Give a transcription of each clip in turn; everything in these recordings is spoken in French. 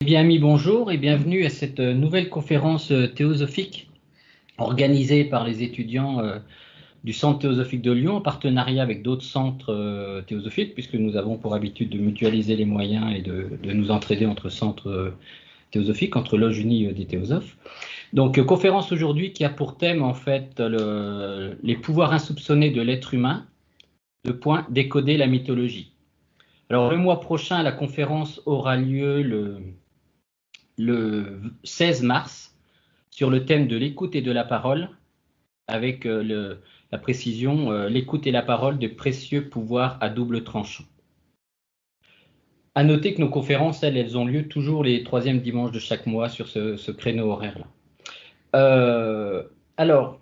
Eh bien, amis, bonjour et bienvenue à cette nouvelle conférence théosophique organisée par les étudiants du Centre théosophique de Lyon en partenariat avec d'autres centres théosophiques, puisque nous avons pour habitude de mutualiser les moyens et de nous entraider entre centres théosophiques, entre loges unies des théosophes. Donc, conférence aujourd'hui qui a pour thème en fait les pouvoirs insoupçonnés de l'être humain, décoder la mythologie. Alors, le mois prochain, la conférence aura lieu le 16 mars sur le thème de l'écoute et de la parole, avec la précision l'écoute et la parole de précieux pouvoirs à double tranchant. À noter que nos conférences, elles ont lieu toujours les troisièmes dimanches de chaque mois sur ce créneau horaire-là. Alors,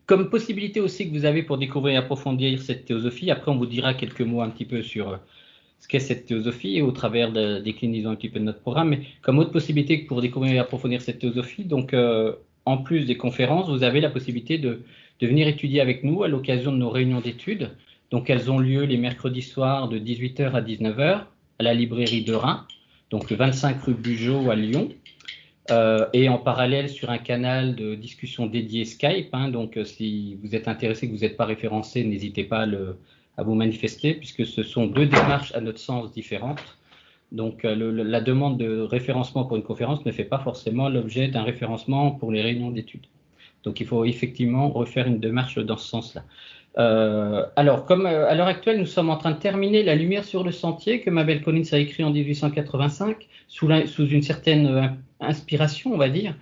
comme possibilité aussi que vous avez pour découvrir et approfondir cette théosophie, après on vous dira quelques mots un petit peu sur ce qu'est cette théosophie et au travers de la déclinaison un petit peu de notre programme, mais comme autre possibilité pour découvrir et approfondir cette théosophie, donc en plus des conférences, vous avez la possibilité de venir étudier avec nous à l'occasion de nos réunions d'études. Donc elles ont lieu les mercredis soirs de 18h à 19h à la librairie de Reims, donc le 25 rue Bugeaud à Lyon, et en parallèle sur un canal de discussion dédié Skype. Donc si vous êtes intéressé, que vous n'êtes pas référencé, n'hésitez pas à vous manifester, puisque ce sont deux démarches à notre sens différentes. Donc la demande de référencement pour une conférence ne fait pas forcément l'objet d'un référencement pour les réunions d'études. Donc il faut effectivement refaire une démarche dans ce sens-là. Alors, comme à l'heure actuelle, nous sommes en train de terminer La lumière sur le sentier que Mabel Collins a écrit en 1885, sous une certaine inspiration, on va dire.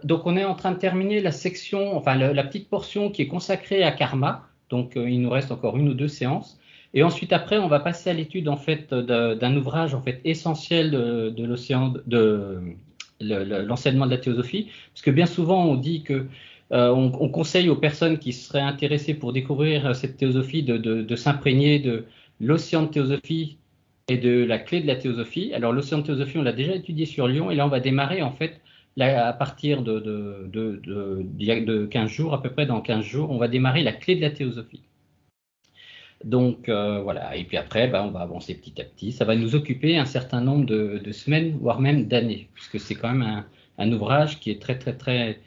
Donc on est en train de terminer la section, enfin la petite portion qui est consacrée à karma. Donc il nous reste encore une ou deux séances. Et ensuite après, on va passer à l'étude en fait d'un ouvrage en fait essentiel de l'océan de l'enseignement de la théosophie, parce que bien souvent on dit que on conseille aux personnes qui seraient intéressées pour découvrir cette théosophie de s'imprégner de l'océan de théosophie et de la clé de la théosophie. Alors l'océan de théosophie, on l'a déjà étudié sur Lyon, et là on va démarrer en fait là, à partir de 15 jours, à peu près dans 15 jours, on va démarrer la clé de la théosophie. Donc voilà, et puis après, on va avancer petit à petit. Ça va nous occuper un certain nombre de semaines, voire même d'années, puisque c'est quand même un ouvrage qui est très très très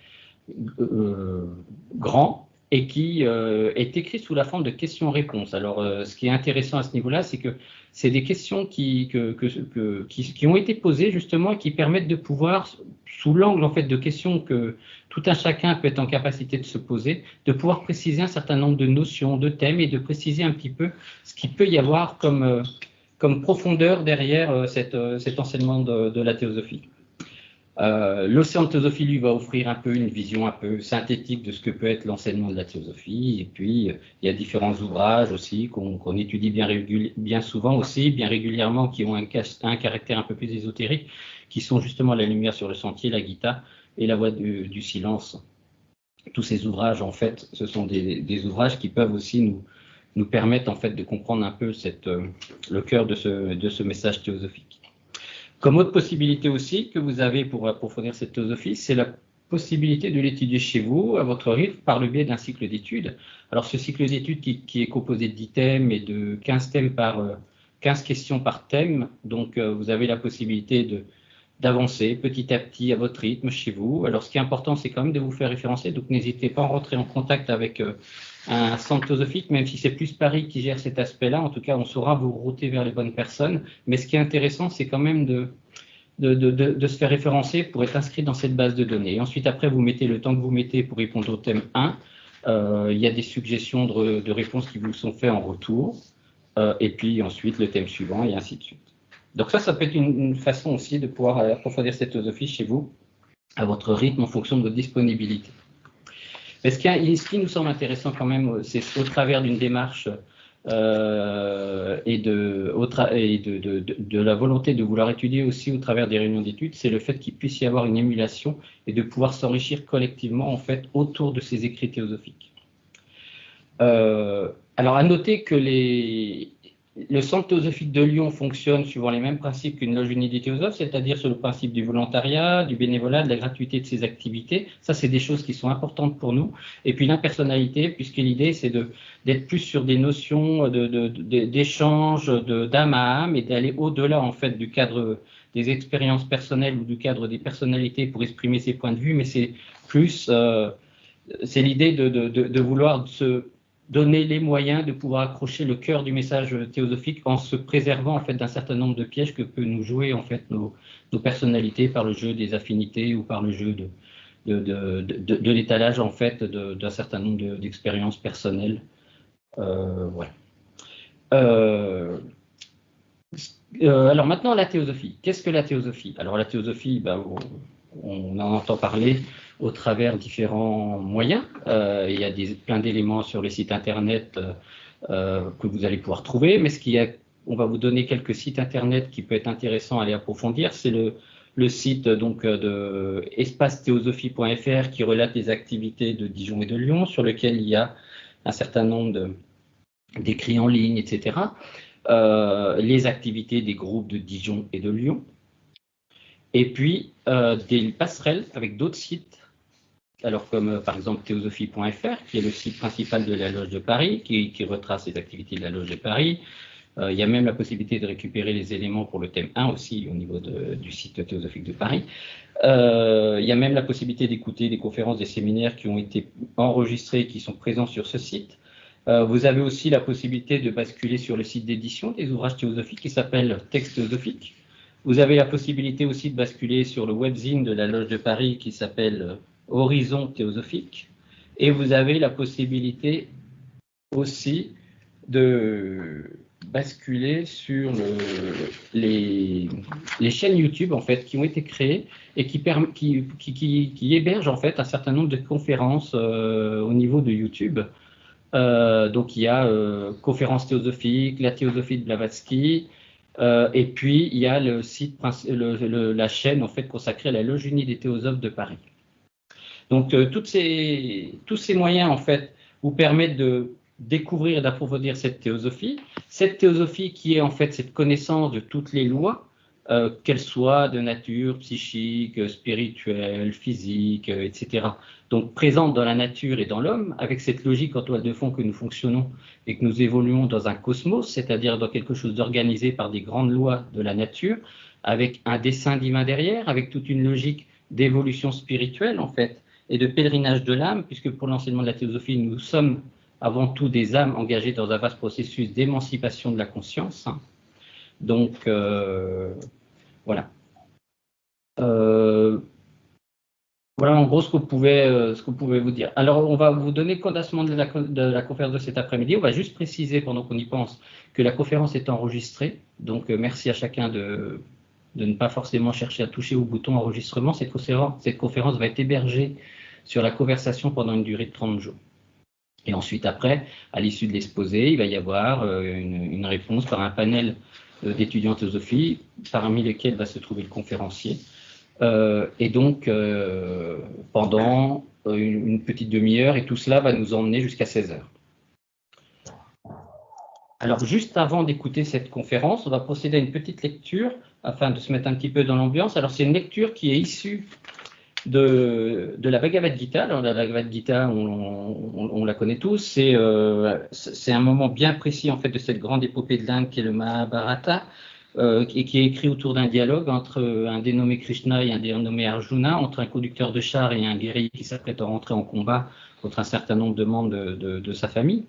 grand et qui est écrit sous la forme de questions-réponses. Alors, ce qui est intéressant à ce niveau-là, c'est que c'est des questions qui ont été posées justement et qui permettent de pouvoir, sous l'angle en fait de questions que tout un chacun peut être en capacité de se poser, de pouvoir préciser un certain nombre de notions, de thèmes, et de préciser un petit peu ce qu'il peut y avoir comme profondeur derrière cet enseignement de la théosophie. L'océan de théosophie, lui, va offrir un peu une vision un peu synthétique de ce que peut être l'enseignement de la théosophie. Et puis, il y a différents ouvrages aussi qu'on étudie bien souvent aussi, bien régulièrement, qui ont un caractère un peu plus ésotérique, qui sont justement La lumière sur le sentier, la Gita et La voie du silence. Tous ces ouvrages, en fait, ce sont des ouvrages qui peuvent aussi nous permettre, en fait, de comprendre un peu le cœur de ce message théosophique. Comme autre possibilité aussi que vous avez pour approfondir cette théosophie, c'est la possibilité de l'étudier chez vous, à votre rythme, par le biais d'un cycle d'études. Alors ce cycle d'études qui est composé de 10 thèmes et de 15 thèmes 15 questions par thème, donc vous avez la possibilité d'avancer petit à petit à votre rythme chez vous. Alors ce qui est important, c'est quand même de vous faire référencer, donc n'hésitez pas à rentrer en contact avec un centre théosophique, même si c'est plus Paris qui gère cet aspect-là. En tout cas, on saura vous router vers les bonnes personnes. Mais ce qui est intéressant, c'est quand même de se faire référencer pour être inscrit dans cette base de données. Et ensuite, après, vous mettez le temps que vous mettez pour répondre au thème 1. Il y a des suggestions de réponses qui vous sont faites en retour. Et puis ensuite, le thème suivant, et ainsi de suite. Donc ça peut être une façon aussi de pouvoir approfondir cette théosophie chez vous, à votre rythme, en fonction de votre disponibilité. Mais ce qui nous semble intéressant quand même, c'est au travers d'une démarche et de la volonté de vouloir étudier aussi au travers des réunions d'études, c'est le fait qu'il puisse y avoir une émulation et de pouvoir s'enrichir collectivement en fait autour de ces écrits théosophiques. Alors à noter que le centre théosophique de Lyon fonctionne suivant les mêmes principes qu'une loge unie des théosophes, c'est-à-dire sur le principe du volontariat, du bénévolat, de la gratuité de ses activités. Ça, c'est des choses qui sont importantes pour nous. Et puis l'impersonnalité, puisque l'idée, c'est d'être plus sur des notions d'échange, d'âme à âme, et d'aller au-delà, en fait, du cadre des expériences personnelles ou du cadre des personnalités pour exprimer ses points de vue, mais c'est plus, c'est l'idée de vouloir se donner les moyens de pouvoir accrocher le cœur du message théosophique en se préservant en fait d'un certain nombre de pièges que peut nous jouer en fait nos personnalités par le jeu des affinités ou par le jeu de l'étalage en fait d'un certain nombre d'expériences personnelles. Voilà. Alors maintenant la théosophie. Qu'est-ce que la théosophie? Alors la théosophie, on en entend parler au travers différents moyens. Il y a plein d'éléments sur les sites internet que vous allez pouvoir trouver, mais on va vous donner quelques sites internet qui peut être intéressant à aller approfondir. C'est le site donc de espacetheosophie.fr qui relate les activités de Dijon et de Lyon, sur lequel il y a un certain nombre d'écrits en ligne, etc. Les activités des groupes de Dijon et de Lyon. Et puis des passerelles avec d'autres sites, alors comme par exemple théosophie.fr, qui est le site principal de la Loge de Paris, qui retrace les activités de la Loge de Paris. Il y a même la possibilité de récupérer les éléments pour le thème 1 aussi au niveau du site théosophique de Paris. Il y a même la possibilité d'écouter des conférences, des séminaires qui ont été enregistrés et qui sont présents sur ce site. Vous avez aussi la possibilité de basculer sur le site d'édition des ouvrages théosophiques qui s'appelle Texte théosophique. Vous avez la possibilité aussi de basculer sur le webzine de la Loge de Paris qui s'appelle Horizon théosophique. Et vous avez la possibilité aussi de basculer sur les chaînes YouTube en fait qui ont été créées et qui hébergent en fait un certain nombre de conférences au niveau de YouTube. Donc il y a conférences théosophiques, la théosophie de Blavatsky, et puis il y a le site, la chaîne en fait consacrée à la Loge unie des théosophes de Paris. Donc tous ces moyens en fait vous permettent de découvrir et d'approfondir cette théosophie qui est en fait cette connaissance de toutes les lois, qu'elles soient de nature psychique, spirituelle, physique, etc. Donc présentes dans la nature et dans l'homme, avec cette logique en toile de fond que nous fonctionnons et que nous évoluons dans un cosmos, c'est-à-dire dans quelque chose d'organisé par des grandes lois de la nature, avec un dessein divin derrière, avec toute une logique d'évolution spirituelle en fait, et de pèlerinage de l'âme, puisque pour l'enseignement de la théosophie, nous sommes avant tout des âmes engagées dans un vaste processus d'émancipation de la conscience. Donc, voilà. Voilà en gros ce qu'on pouvait vous dire. Alors, on va vous donner le condensement de la conférence de cet après-midi. On va juste préciser, pendant qu'on y pense, que la conférence est enregistrée. Donc, merci à chacun de ne pas forcément chercher à toucher au bouton enregistrement. Cette conférence va être hébergée sur la conversation pendant une durée de 30 jours. Et ensuite, après, à l'issue de l'exposé, il va y avoir une réponse par un panel d'étudiants en théosophie, parmi lesquels va se trouver le conférencier. Et donc, pendant une petite demi-heure, et tout cela va nous emmener jusqu'à 16 heures. Alors, juste avant d'écouter cette conférence, on va procéder à une petite lecture, afin de se mettre un petit peu dans l'ambiance. Alors, c'est une lecture qui est issue de la Bhagavad Gita. Alors, la Bhagavad Gita, on la connaît tous, c'est un moment bien précis en fait de cette grande épopée de l'Inde qui est le Mahabharata, et qui est écrit autour d'un dialogue entre un dénommé Krishna et un dénommé Arjuna, entre un conducteur de char et un guerrier qui s'apprête à rentrer en combat contre un certain nombre de membres de sa famille.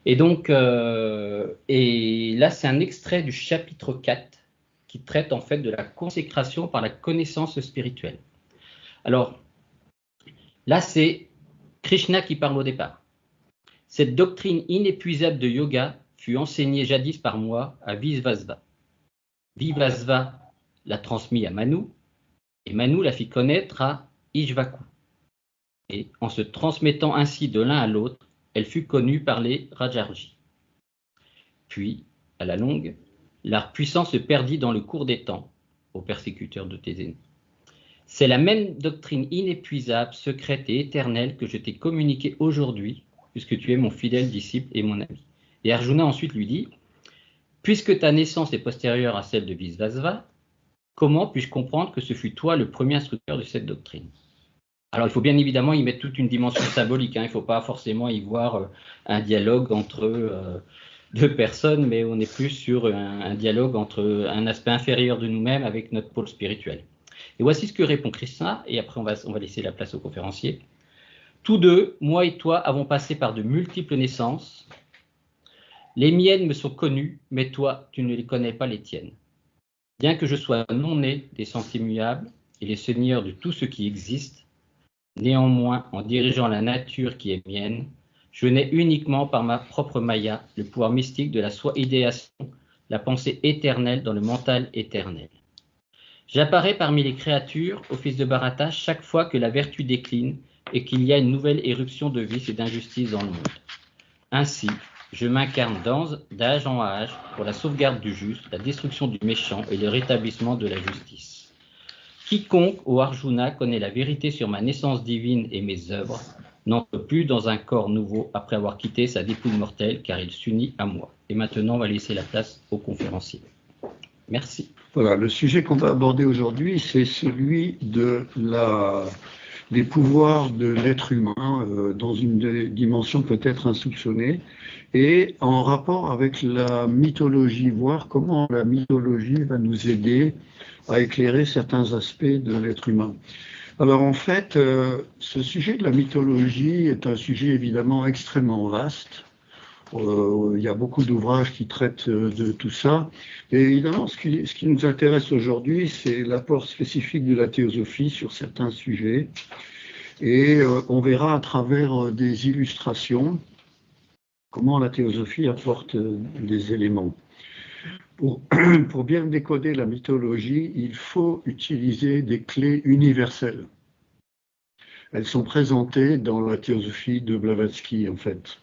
Et donc, et là, c'est un extrait du chapitre 4 qui traite en fait de la consécration par la connaissance spirituelle. Alors, là, c'est Krishna qui parle au départ. Cette doctrine inépuisable de yoga fut enseignée jadis par moi à Vivasva. Vivasva l'a transmis à Manu, et Manu la fit connaître à Ishvaku. Et en se transmettant ainsi de l'un à l'autre, elle fut connue par les Rajarji. Puis, à la longue, l'art puissant se perdit dans le cours des temps, aux persécuteurs de tes ennemis. C'est la même doctrine inépuisable, secrète et éternelle que je t'ai communiquée aujourd'hui, puisque tu es mon fidèle disciple et mon ami. Et Arjuna ensuite lui dit, Puisque ta naissance est postérieure à celle de Visvasva, comment puis-je comprendre que ce fut toi le premier instructeur de cette doctrine? Alors, il faut bien évidemment y mettre toute une dimension symbolique. Il ne faut pas forcément y voir un dialogue entre deux personnes, mais on est plus sur un dialogue entre un aspect inférieur de nous-mêmes avec notre pôle spirituel. Et voici ce que répond Krishna, et après on va laisser la place au conférencier. Tous deux, moi et toi, avons passé par de multiples naissances. Les miennes me sont connues, mais toi, tu ne les connais pas les tiennes. Bien que je sois non né des sens immuables et les seigneurs de tout ce qui existe, néanmoins, en dirigeant la nature qui est mienne, je n'ai uniquement par ma propre maya le pouvoir mystique de la soi-idéation, la pensée éternelle dans le mental éternel. J'apparais parmi les créatures, au fils de Bharata, chaque fois que la vertu décline et qu'il y a une nouvelle éruption de vice et d'injustice dans le monde. Ainsi, je m'incarne d'âge en âge pour la sauvegarde du juste, la destruction du méchant et le rétablissement de la justice. Quiconque, ô Arjuna, connaît la vérité sur ma naissance divine et mes œuvres, n'entre plus dans un corps nouveau après avoir quitté sa dépouille mortelle, car il s'unit à moi. Et maintenant, on va laisser la place au conférencier. Merci. Voilà, le sujet qu'on va aborder aujourd'hui, c'est celui des pouvoirs de l'être humain dans une dimension peut-être insoupçonnée et en rapport avec la mythologie, voir comment la mythologie va nous aider à éclairer certains aspects de l'être humain. Alors en fait, ce sujet de la mythologie est un sujet évidemment extrêmement vaste. Il y a beaucoup d'ouvrages qui traitent de tout ça. Et évidemment, ce qui nous intéresse aujourd'hui, c'est l'apport spécifique de la théosophie sur certains sujets. Et on verra à travers des illustrations comment la théosophie apporte des éléments. Pour bien décoder la mythologie, il faut utiliser des clés universelles. Elles sont présentées dans la théosophie de Blavatsky, en fait.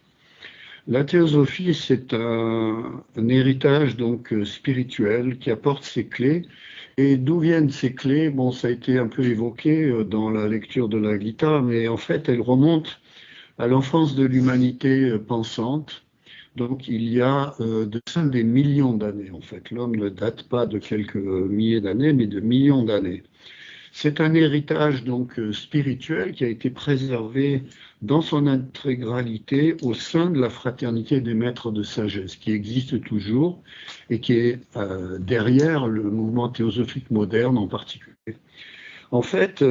La théosophie, c'est un héritage donc spirituel qui apporte ses clés. Et d'où viennent ces clés? Bon, ça a été un peu évoqué dans la lecture de la Gita, mais en fait, elles remontent à l'enfance de l'humanité pensante. Donc, il y a de ça des millions d'années, en fait. L'homme ne date pas de quelques milliers d'années, mais de millions d'années. C'est un héritage donc spirituel qui a été préservé dans son intégralité au sein de la fraternité des maîtres de sagesse, qui existe toujours et qui est derrière le mouvement théosophique moderne en particulier. En fait,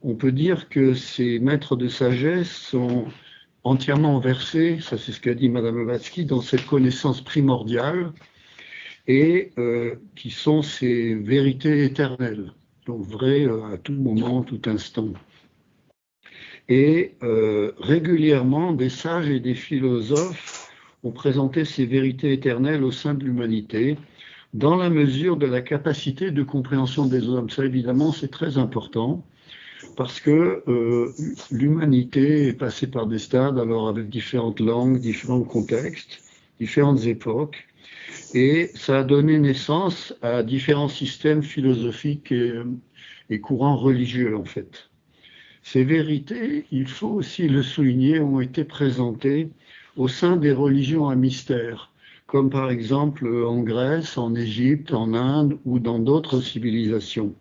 on peut dire que ces maîtres de sagesse sont entièrement versés, ça c'est ce qu'a dit Madame Blavatsky, dans cette connaissance primordiale et qui sont ces vérités éternelles. Donc vrai à tout moment, tout instant. Et régulièrement, des sages et des philosophes ont présenté ces vérités éternelles au sein de l'humanité, dans la mesure de la capacité de compréhension des hommes. Ça, évidemment, c'est très important, parce que l'humanité est passée par des stades, alors avec différentes langues, différents contextes, différentes époques, et ça a donné naissance à différents systèmes philosophiques et courants religieux, en fait. Ces vérités, il faut aussi le souligner, ont été présentées au sein des religions à mystère, comme par exemple en Grèce, en Égypte, en Inde ou dans d'autres civilisations.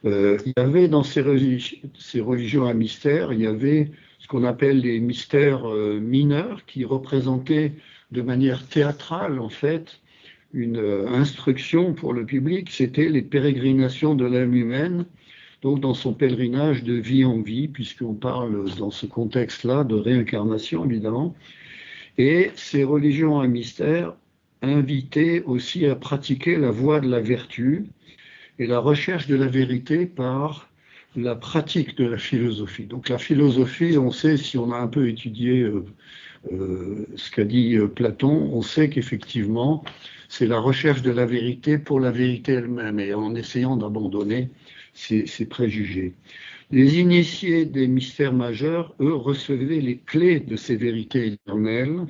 Il y avait dans ces religions à mystère, il y avait ce qu'on appelle les mystères mineurs qui représentaient de manière théâtrale, en fait, une instruction pour le public. C'était les pérégrinations de l'âme humaine, donc dans son pèlerinage de vie en vie, puisqu'on parle dans ce contexte-là de réincarnation, évidemment. Et ces religions à mystère invitaient aussi à pratiquer la voie de la vertu et la recherche de la vérité par la pratique de la philosophie. Donc la philosophie, on sait, si on a un peu étudié ce qu'a dit Platon, on sait qu'effectivement, c'est la recherche de la vérité pour la vérité elle-même, et en essayant d'abandonner ces préjugés. Les initiés des mystères majeurs, eux, recevaient les clés de ces vérités éternelles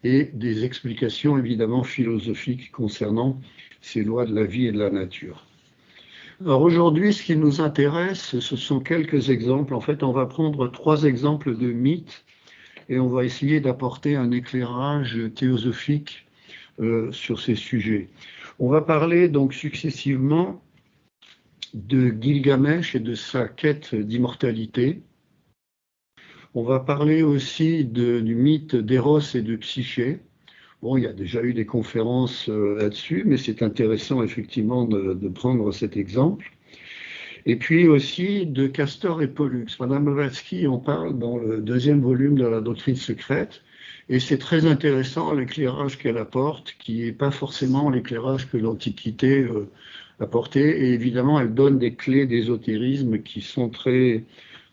et des explications évidemment philosophiques concernant ces lois de la vie et de la nature. Alors aujourd'hui, ce qui nous intéresse, ce sont quelques exemples. En fait, on va prendre 3 exemples de mythes et on va essayer d'apporter un éclairage théosophique sur ces sujets. On va parler donc successivement de Gilgamesh et de sa quête d'immortalité. On va parler aussi du mythe d'Eros et de Psyché. Bon, il y a déjà eu des conférences là-dessus, mais c'est intéressant effectivement de prendre cet exemple. Et puis aussi de Castor et Pollux. Madame Blavatsky en parle dans le 2e volume de la doctrine secrète, et c'est très intéressant l'éclairage qu'elle apporte, qui n'est pas forcément l'éclairage que l'Antiquité apportait, et évidemment elle donne des clés d'ésotérisme qui sont très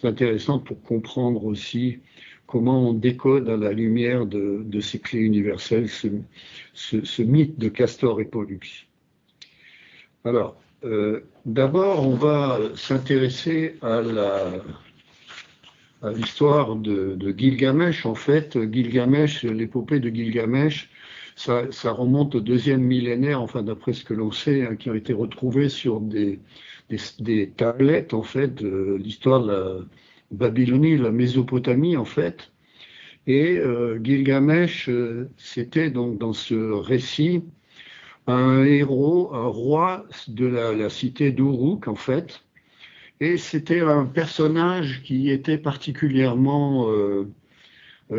intéressantes pour comprendre aussi comment on décode à la lumière de ces clés universelles ce mythe de Castor et Pollux. Alors, d'abord, on va s'intéresser à l'histoire de Gilgamesh. En fait, Gilgamesh, l'épopée de Gilgamesh, ça remonte au 2e millénaire, enfin d'après ce que l'on sait, hein, qui ont été retrouvés sur des tablettes, en fait, de l'histoire de la Babylonie, la Mésopotamie, en fait. Et Gilgamesh, c'était donc dans ce récit un héros, un roi de la cité d'Uruk, en fait. Et c'était un personnage qui était particulièrement,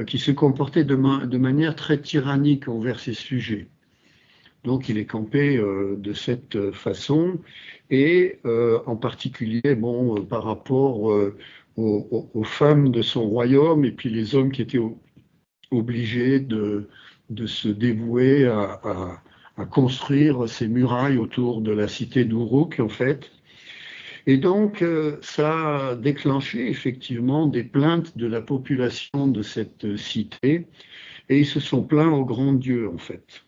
qui se comportait de manière très tyrannique envers ses sujets. Donc il est campé de cette façon, et en particulier, bon, par rapport aux femmes de son royaume, et puis les hommes qui étaient obligés de se dévouer à construire ces murailles autour de la cité d'Uruk, en fait. Et donc, ça a déclenché effectivement des plaintes de la population de cette cité, et ils se sont plaints au grand Dieu, en fait.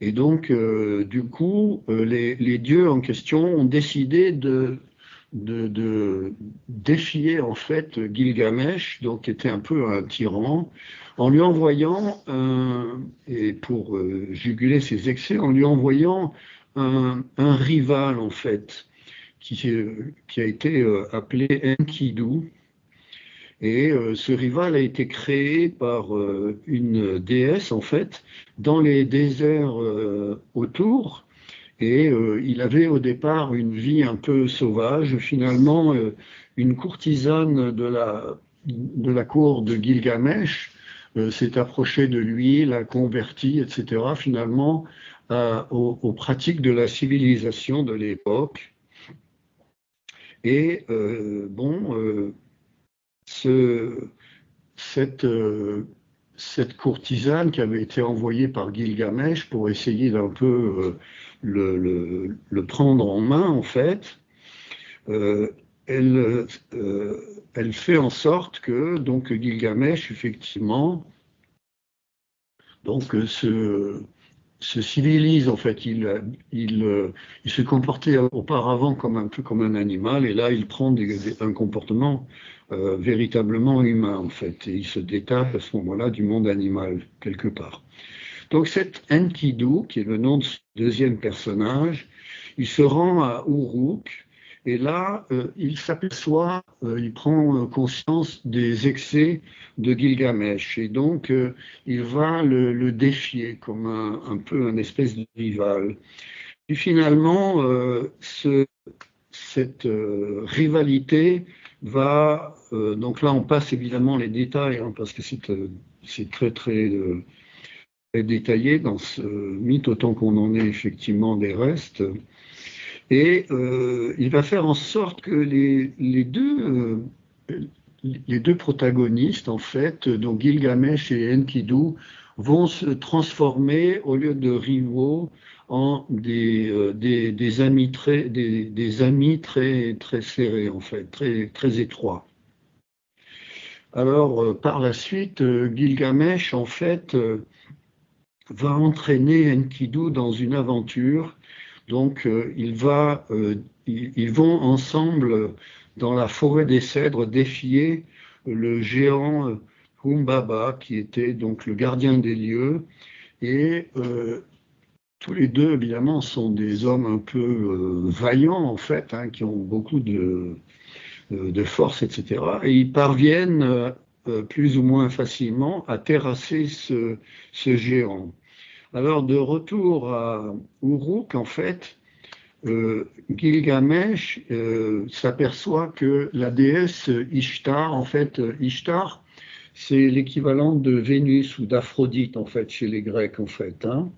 Et donc, du coup, les dieux en question ont décidé de défier, en fait, Gilgamesh, donc qui était un peu un tyran, en lui envoyant, et pour juguler ses excès, en lui envoyant un rival, en fait, qui a été appelé Enkidu. Et ce rival a été créé par une déesse, en fait, dans les déserts autour. Et il avait au départ une vie un peu sauvage. Finalement, une courtisane de la cour de Gilgamesh s'est approchée de lui, l'a converti, etc., finalement, aux pratiques de la civilisation de l'époque. Et cette courtisane qui avait été envoyée par Gilgamesh pour essayer d'un peu le prendre en main, en fait, elle fait en sorte que donc Gilgamesh, effectivement, donc se civilise, en fait. Il se comportait auparavant comme un peu comme un animal, et là il prend un comportement véritablement humain, en fait, et il se détache à ce moment-là du monde animal quelque part. Donc cet Enkidu, qui est le nom de ce 2e personnage, il se rend à Uruk, et là il s'aperçoit, il prend conscience des excès de Gilgamesh, et donc il va le défier comme un peu un espèce de rival. Et finalement, cette rivalité va, donc là on passe évidemment les détails, hein, parce que c'est très très détaillé dans ce mythe, autant qu'on en est effectivement des restes. Et il va faire en sorte que les deux protagonistes, en fait, donc Gilgamesh et Enkidu, vont se transformer, au lieu de rivaux, en des amis très, très serrés, en fait, très, très étroits. Alors, par la suite, Gilgamesh, en fait, va entraîner Enkidu dans une aventure. Donc, ils vont ensemble, dans la forêt des cèdres, défier le géant Humbaba, qui était donc le gardien des lieux. Et tous les deux, évidemment, sont des hommes un peu vaillants, en fait, hein, qui ont beaucoup de force, etc. Et ils parviennent plus ou moins facilement à terrasser ce géant. Alors, de retour à Uruk, en fait, Gilgamesh s'aperçoit que la déesse Ishtar, en fait, Ishtar, c'est l'équivalent de Vénus ou d'Aphrodite, en fait, chez les Grecs, en fait. Hein.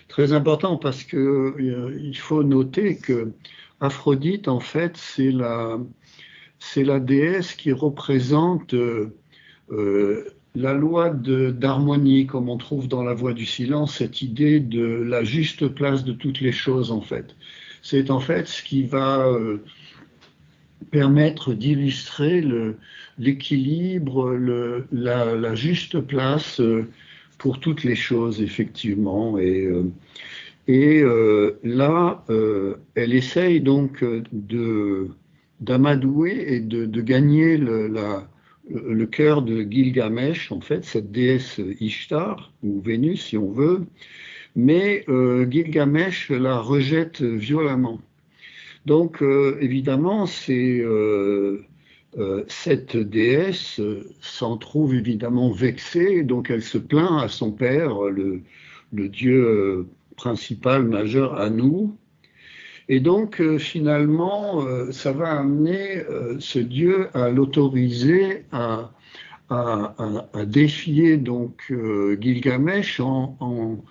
Très important parce que il faut noter que Aphrodite, en fait, c'est la déesse qui représente la loi d'harmonie, comme on trouve dans la voie du silence, cette idée de la juste place de toutes les choses, en fait. C'est en fait ce qui va permettre d'illustrer l'équilibre, la juste place pour toutes les choses, effectivement. Et là, elle essaye donc d'amadouer et de gagner le cœur de Gilgamesh, en fait, cette déesse Ishtar, ou Vénus si on veut, mais Gilgamesh la rejette violemment. Donc, évidemment, cette déesse s'en trouve évidemment vexée, donc elle se plaint à son père, le dieu principal, majeur, Anu. Et donc, finalement, ça va amener ce dieu à l'autoriser à défier donc Gilgamesh en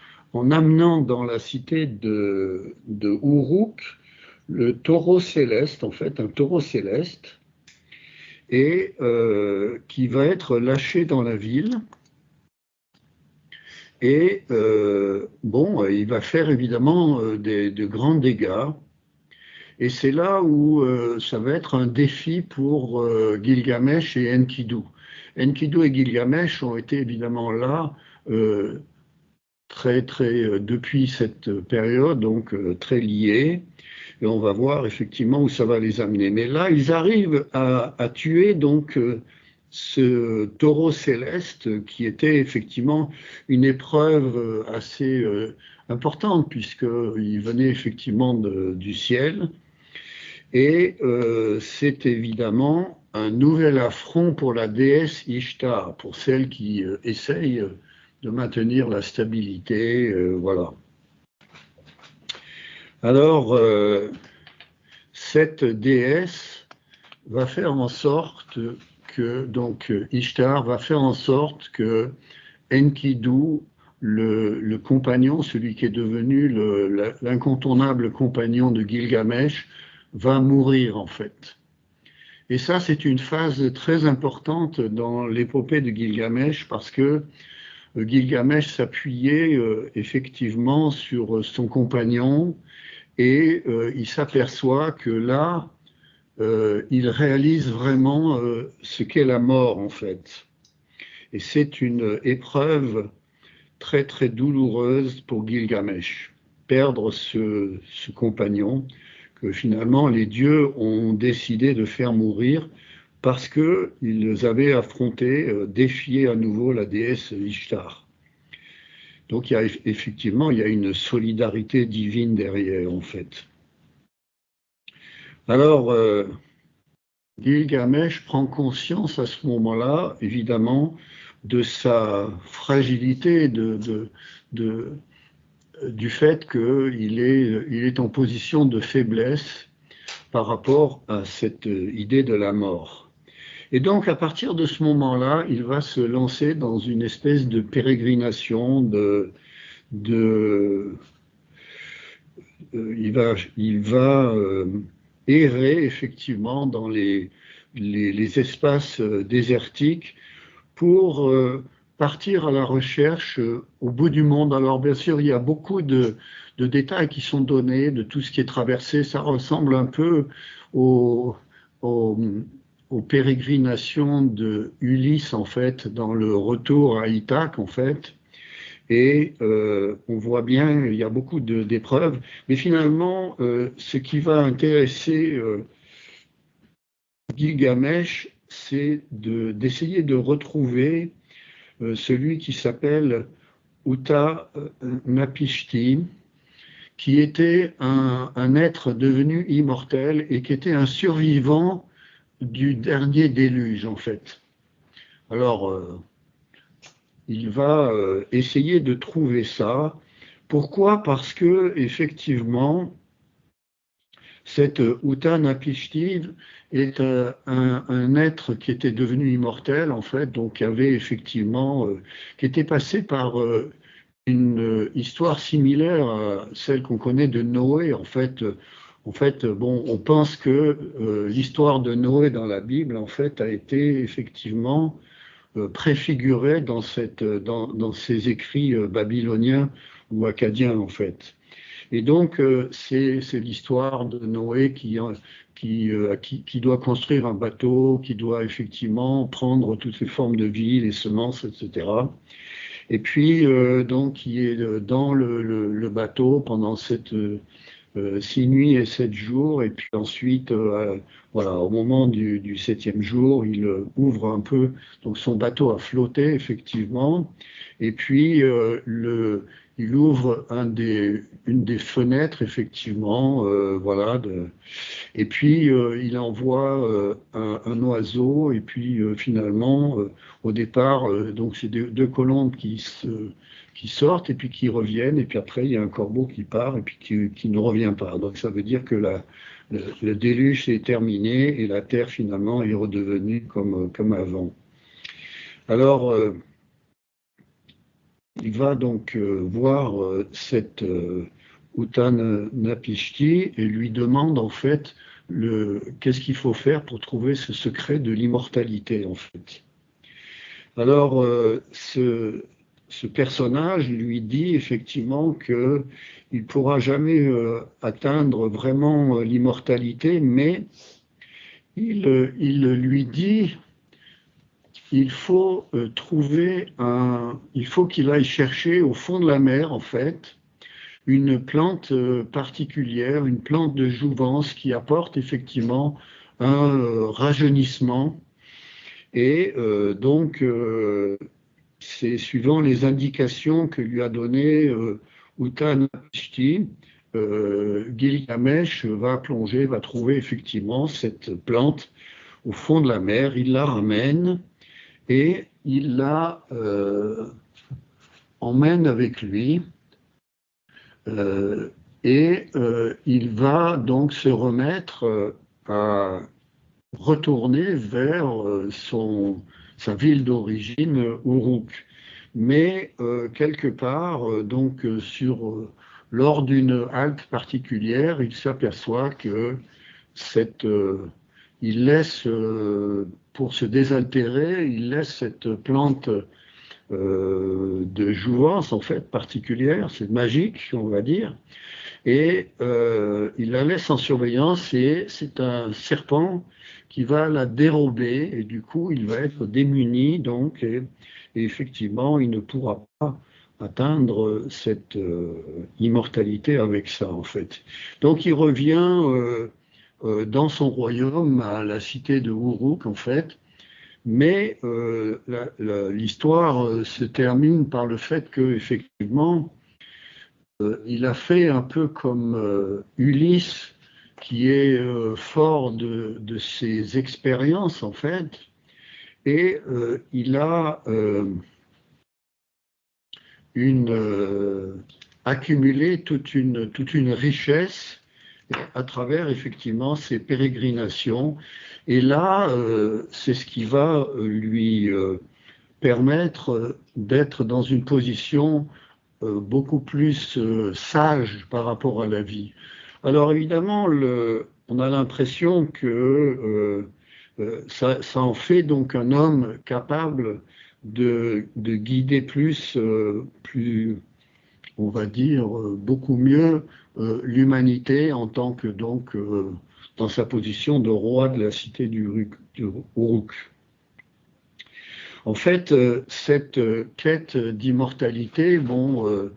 amenant dans la cité de Uruk le taureau céleste, en fait, un taureau céleste, et qui va être lâché dans la ville. Et bon, il va faire évidemment de grands dégâts. Et c'est là où ça va être un défi pour Gilgamesh et Enkidu. Enkidu et Gilgamesh ont été évidemment là depuis cette période, donc très liés. Et on va voir effectivement où ça va les amener. Mais là, ils arrivent à tuer donc ce taureau céleste qui était effectivement une épreuve assez importante puisqu'il venait effectivement du ciel. Et c'est évidemment un nouvel affront pour la déesse Ishtar, pour celle qui essaye de maintenir la stabilité, voilà. Alors, cette déesse va faire en sorte que, donc Ishtar va faire en sorte que Enkidu, le compagnon, celui qui est devenu l'incontournable compagnon de Gilgamesh, va mourir en fait. Et ça, c'est une phase très importante dans l'épopée de Gilgamesh parce que Gilgamesh s'appuyait effectivement sur son compagnon et il s'aperçoit que là, il réalise vraiment ce qu'est la mort en fait. Et c'est une épreuve très très douloureuse pour Gilgamesh, perdre ce compagnon que finalement les dieux ont décidé de faire mourir parce qu'ils avaient affronté, défié à nouveau la déesse Ishtar. Donc effectivement, il y a une solidarité divine derrière en fait. Alors, Gilgamesh prend conscience à ce moment-là, évidemment, de sa fragilité, du fait qu'il est en position de faiblesse par rapport à cette idée de la mort. Et donc, à partir de ce moment-là, il va se lancer dans une espèce de pérégrination, il va errer effectivement dans les espaces désertiques pour partir à la recherche au bout du monde. Alors bien sûr, il y a beaucoup de détails qui sont donnés, de tout ce qui est traversé. Ça ressemble un peu aux pérégrinations de Ulysse, en fait, dans le retour à Ithaque, en fait. Et on voit bien, il y a beaucoup d'épreuves. Mais finalement, ce qui va intéresser Gilgamesh, c'est d'essayer de retrouver celui qui s'appelle Uta-Napishtim, qui était un être devenu immortel et qui était un survivant du dernier déluge, en fait. Alors, il va essayer de trouver ça, Pourquoi? Parce que, effectivement, cette Uttanapishti est un être qui était devenu immortel, en fait, donc qui avait effectivement, qui était passé par une histoire similaire à celle qu'on connaît de Noé. Bon, on pense que l'histoire de Noé dans la Bible, en fait, a été effectivement préfigurée dans ces écrits babyloniens ou acadiens, en fait. Et donc, c'est l'histoire de Noé qui doit construire un bateau, qui doit effectivement prendre toutes les formes de vie, les semences, etc. Et puis, donc, qui est dans le bateau pendant 6 nuits et 7 jours. Et puis ensuite, voilà, au moment du 7e jour, il ouvre un peu, donc son bateau a flotté, effectivement. Et puis, il ouvre une des fenêtres, effectivement, voilà. Et puis, il envoie un oiseau. Et puis, finalement, au départ, donc c'est deux colombes qui sortent et puis qui reviennent. Et puis après, il y a un corbeau qui part et puis qui ne revient pas. Donc, ça veut dire que le déluge est terminé et la terre, finalement, est redevenue comme avant. Alors, il va donc voir cette Uttanapishti et lui demande en fait qu'est-ce qu'il faut faire pour trouver ce secret de l'immortalité en fait. Alors ce personnage lui dit effectivement qu'il ne pourra jamais atteindre vraiment l'immortalité, mais il lui dit il faut il faut qu'il aille chercher au fond de la mer, en fait, une plante particulière, une plante de jouvence qui apporte effectivement un rajeunissement. Et donc, c'est suivant les indications que lui a données Uttanapishti, Gilgamesh va plonger, va trouver effectivement cette plante au fond de la mer, il la ramène, et il la emmène avec lui et il va donc se remettre à retourner vers sa ville d'origine, Uruk. Mais quelque part, donc lors d'une halte particulière, il s'aperçoit que il laisse, pour se désaltérer, il laisse cette plante de jouvence, en fait, particulière, c'est magique, on va dire, et il la laisse en surveillance, et c'est un serpent qui va la dérober, et du coup, il va être démuni, donc, et effectivement, il ne pourra pas atteindre cette immortalité avec ça, en fait. Donc, il revient dans son royaume, à la cité de Uruk, en fait, mais l'histoire se termine par le fait qu'effectivement, il a fait un peu comme Ulysse, qui est fort de ses expériences, en fait, et il a accumulé toute une richesse à travers effectivement ses pérégrinations. Et là, c'est ce qui va lui permettre d'être dans une position beaucoup plus sage par rapport à la vie. Alors évidemment, on a l'impression que ça en fait donc un homme capable de guider plus, on va dire, beaucoup mieux l'humanité en tant que donc dans sa position de roi de la cité d'Uruk. En fait, cette quête d'immortalité, bon,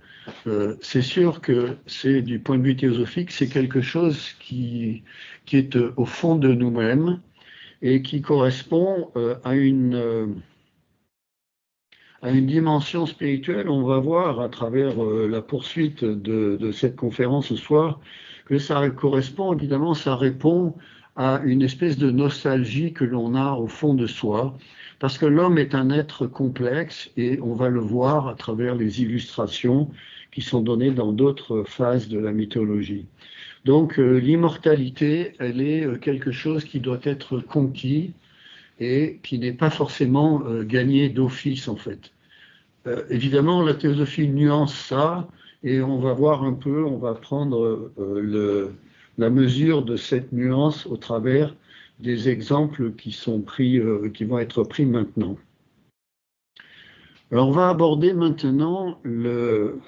c'est sûr que c'est du point de vue théosophique, c'est quelque chose qui est au fond de nous-mêmes et qui correspond à une dimension spirituelle. On va voir à travers la poursuite de cette conférence ce soir que ça correspond, évidemment, ça répond à une espèce de nostalgie que l'on a au fond de soi, parce que l'homme est un être complexe et on va le voir à travers les illustrations qui sont données dans d'autres phases de la mythologie. Donc l'immortalité, elle est quelque chose qui doit être conquis et qui n'est pas forcément gagné d'office en fait. Évidemment, la théosophie nuance ça et on va voir un peu, on va prendre la mesure de cette nuance au travers des exemples qui sont pris, qui vont être pris maintenant. Alors on va aborder maintenant le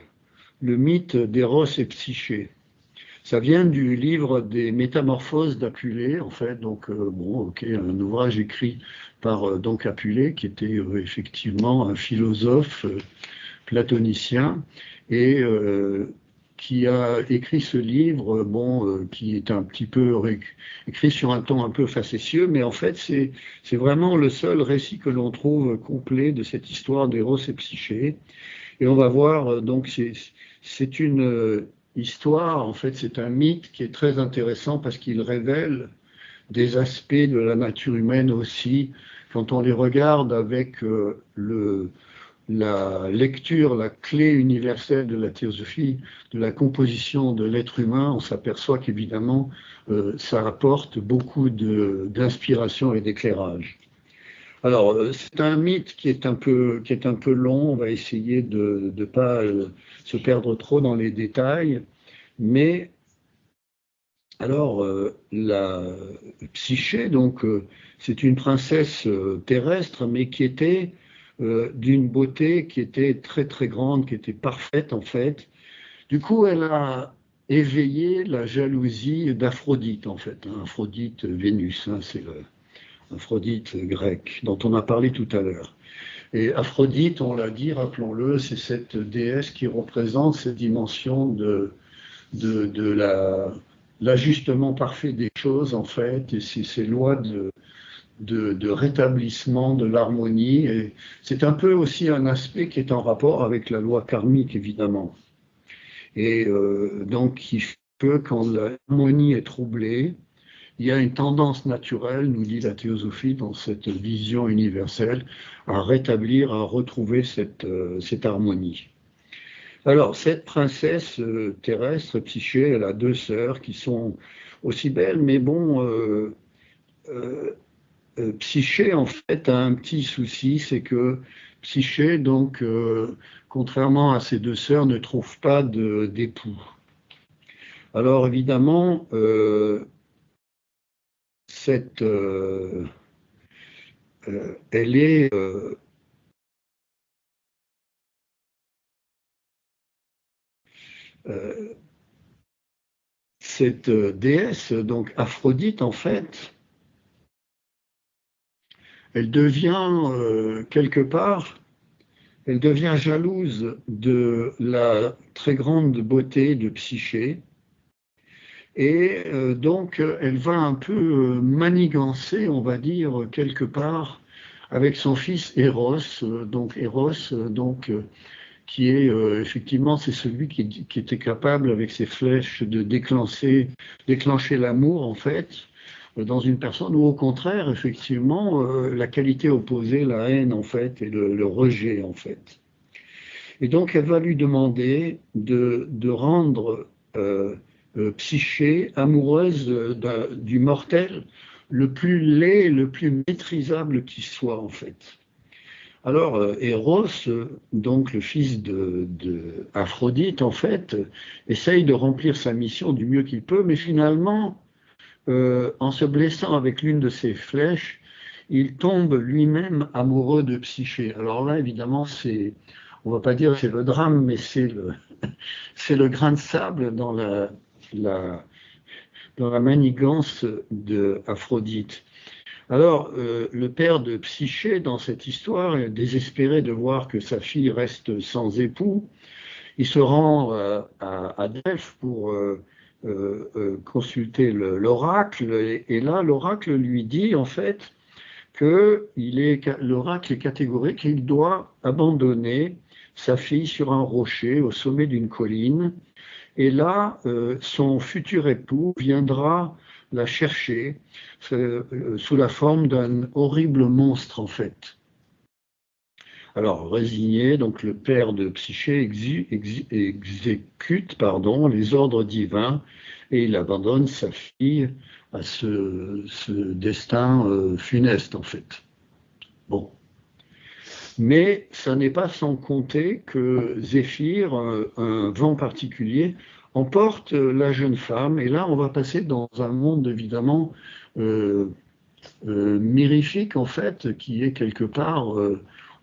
mythe d'Éros et Psyché. Ça vient du livre des Métamorphoses d'Apulée, en fait, donc un ouvrage écrit par donc Apulée, qui était effectivement un philosophe platonicien, et qui a écrit ce livre, qui est un petit peu écrit sur un ton un peu facétieux, mais en fait c'est vraiment le seul récit que l'on trouve complet de cette histoire d'Éros et Psyché. Et on va voir, donc c'est une histoire, en fait c'est un mythe qui est très intéressant parce qu'il révèle des aspects de la nature humaine aussi, quand on les regarde avec la lecture, la clé universelle de la théosophie, de la composition de l'être humain, on s'aperçoit qu'évidemment, ça apporte beaucoup d'inspiration et d'éclairage. Alors, c'est un mythe qui est un peu long, on va essayer de ne pas se perdre trop dans les détails, mais alors, la Psyché, donc, c'est une princesse terrestre, mais qui était d'une beauté qui était très très grande, qui était parfaite en fait. Du coup, elle a éveillé la jalousie d'Aphrodite en fait. Aphrodite Vénus, c'est l'Aphrodite grecque dont on a parlé tout à l'heure. Et Aphrodite, on l'a dit, rappelons-le, c'est cette déesse qui représente cette dimension de l'ajustement parfait des choses en fait, et c'est ces lois de rétablissement de l'harmonie. Et c'est un peu aussi un aspect qui est en rapport avec la loi karmique, évidemment. Et donc, qui fait que quand l'harmonie est troublée, il y a une tendance naturelle, nous dit la théosophie, dans cette vision universelle, à rétablir, à retrouver cette harmonie. Alors, cette princesse terrestre, Psyché, elle a deux sœurs qui sont aussi belles, mais Psyché, en fait, a un petit souci, c'est que Psyché, donc, contrairement à ses deux sœurs, ne trouve pas d'époux. Alors, évidemment, elle est... cette déesse, donc Aphrodite, en fait, elle devient quelque part, elle devient jalouse de la très grande beauté de Psyché, et donc elle va un peu manigancer, on va dire, quelque part, avec son fils Eros, qui est effectivement, c'est celui qui était capable, avec ses flèches, de déclencher l'amour, en fait, dans une personne, ou au contraire, effectivement, la qualité opposée, la haine, en fait, et le rejet, en fait. Et donc, elle va lui demander de rendre Psyché amoureuse du mortel le plus laid, le plus maîtrisable qui soit, en fait. Alors, Eros, donc le fils de Aphrodite, en fait, essaye de remplir sa mission du mieux qu'il peut, mais finalement, en se blessant avec l'une de ses flèches, il tombe lui-même amoureux de Psyché. Alors là, évidemment, on va pas dire c'est le drame, mais c'est le grain de sable dans la manigance d'Aphrodite. Alors, le père de Psyché, dans cette histoire, est désespéré de voir que sa fille reste sans époux. Il se rend à Delphes pour consulter l'oracle, et là, l'oracle lui dit, en fait, l'oracle est catégorique, il doit abandonner sa fille sur un rocher au sommet d'une colline, et là, son futur époux viendra la chercher sous la forme d'un horrible monstre, en fait. Alors, résigné, donc le père de Psyché exécute les ordres divins et il abandonne sa fille à ce destin funeste, en fait. Bon. Mais ça n'est pas sans compter que Zéphyr, un vent particulier, emporte la jeune femme. Et là, on va passer dans un monde, évidemment, mirifique, en fait, qui est quelque part,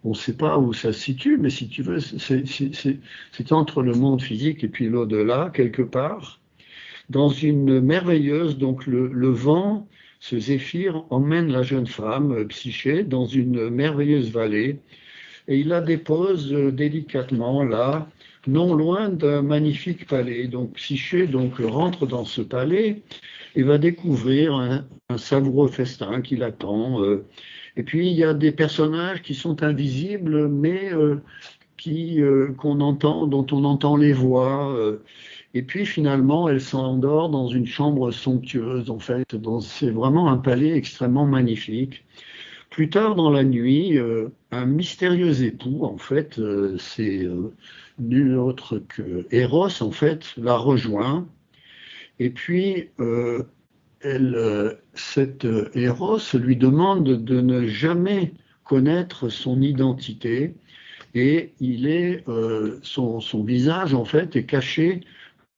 on ne sait pas où ça se situe, mais si tu veux, c'est entre le monde physique et puis l'au-delà, quelque part, dans une merveilleuse, donc le vent, ce Zéphyr emmène la jeune femme, Psyché, dans une merveilleuse vallée, et il la dépose délicatement là, non loin d'un magnifique palais. Donc Psyché rentre dans ce palais et va découvrir un savoureux festin qui l'attend. Et puis il y a des personnages qui sont invisibles, mais qu'on entend, dont on entend les voix. Et puis finalement, elle s'endort dans une chambre somptueuse. En fait, c'est vraiment un palais extrêmement magnifique. Plus tard dans la nuit, un mystérieux époux, en fait, c'est nul autre que Eros, en fait, la rejoint. Et puis, cet Eros lui demande de ne jamais connaître son identité et son visage, en fait, est caché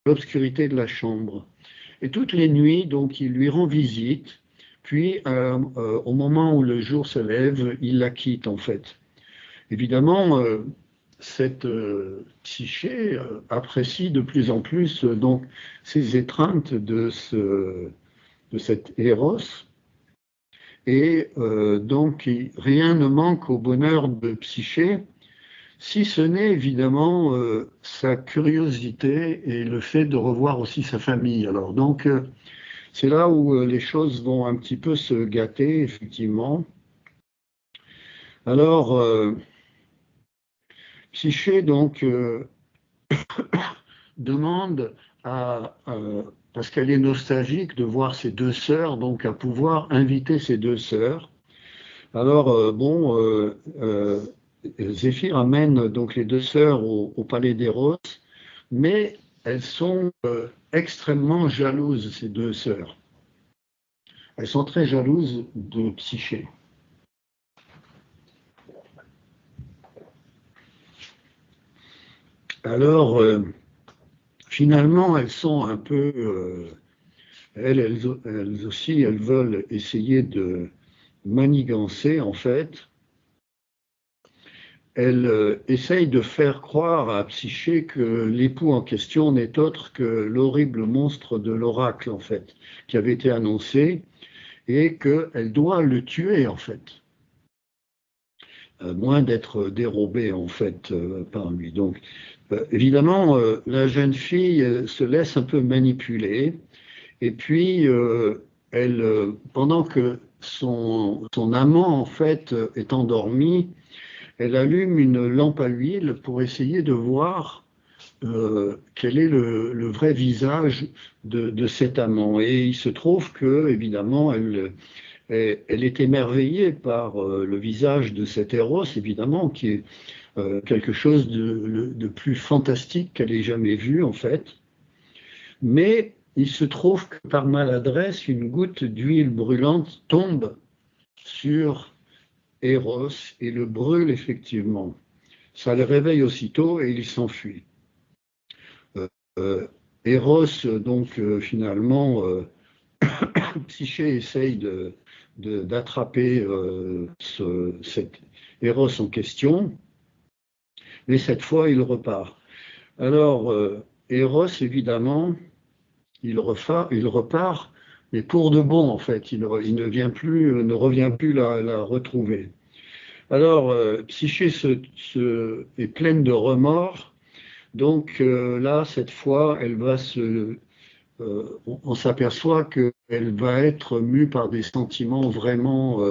dans l'obscurité de la chambre. Et toutes les nuits, donc, il lui rend visite. Puis, au moment où le jour se lève, il la quitte, en fait. Évidemment, cette Psyché apprécie de plus en plus donc ces étreintes de cet Eros. Et donc, rien ne manque au bonheur de Psyché, si ce n'est évidemment sa curiosité et le fait de revoir aussi sa famille. Alors, donc, c'est là où les choses vont un petit peu se gâter, effectivement. Alors, Psyché, donc, demande parce qu'elle est nostalgique de voir ses deux sœurs, donc à pouvoir inviter ses deux sœurs. Alors, Zéphyr amène donc les deux sœurs au palais d'Eros, mais elles sont extrêmement jalouses, ces deux sœurs. Elles sont très jalouses de Psyché. Alors, finalement, elles sont un peu... elles aussi, elles veulent essayer de manigancer, en fait. Elles essayent de faire croire à Psyché que l'époux en question n'est autre que l'horrible monstre de l'oracle, en fait, qui avait été annoncé, et qu'elle doit le tuer, en fait. Moins d'être dérobée, en fait, par lui. Donc, évidemment, la jeune fille se laisse un peu manipuler, et puis pendant que son amant, en fait, est endormi, elle allume une lampe à huile pour essayer de voir quel est le vrai visage de cet amant. Et il se trouve que, évidemment, elle est émerveillée par le visage de cet Eros, évidemment, qui est quelque chose de plus fantastique qu'elle ait jamais vu, en fait. Mais il se trouve que par maladresse, une goutte d'huile brûlante tombe sur Eros et le brûle effectivement. Ça le réveille aussitôt et il s'enfuit. Eros, donc finalement, Psyché essaye d'attraper cet Eros en question, mais cette fois il repart. Alors, Eros, évidemment, il repart, mais pour de bon, en fait. Il ne revient plus la retrouver. Alors, Psyché est pleine de remords. Donc là, cette fois, on s'aperçoit qu'elle va être mue par des sentiments vraiment...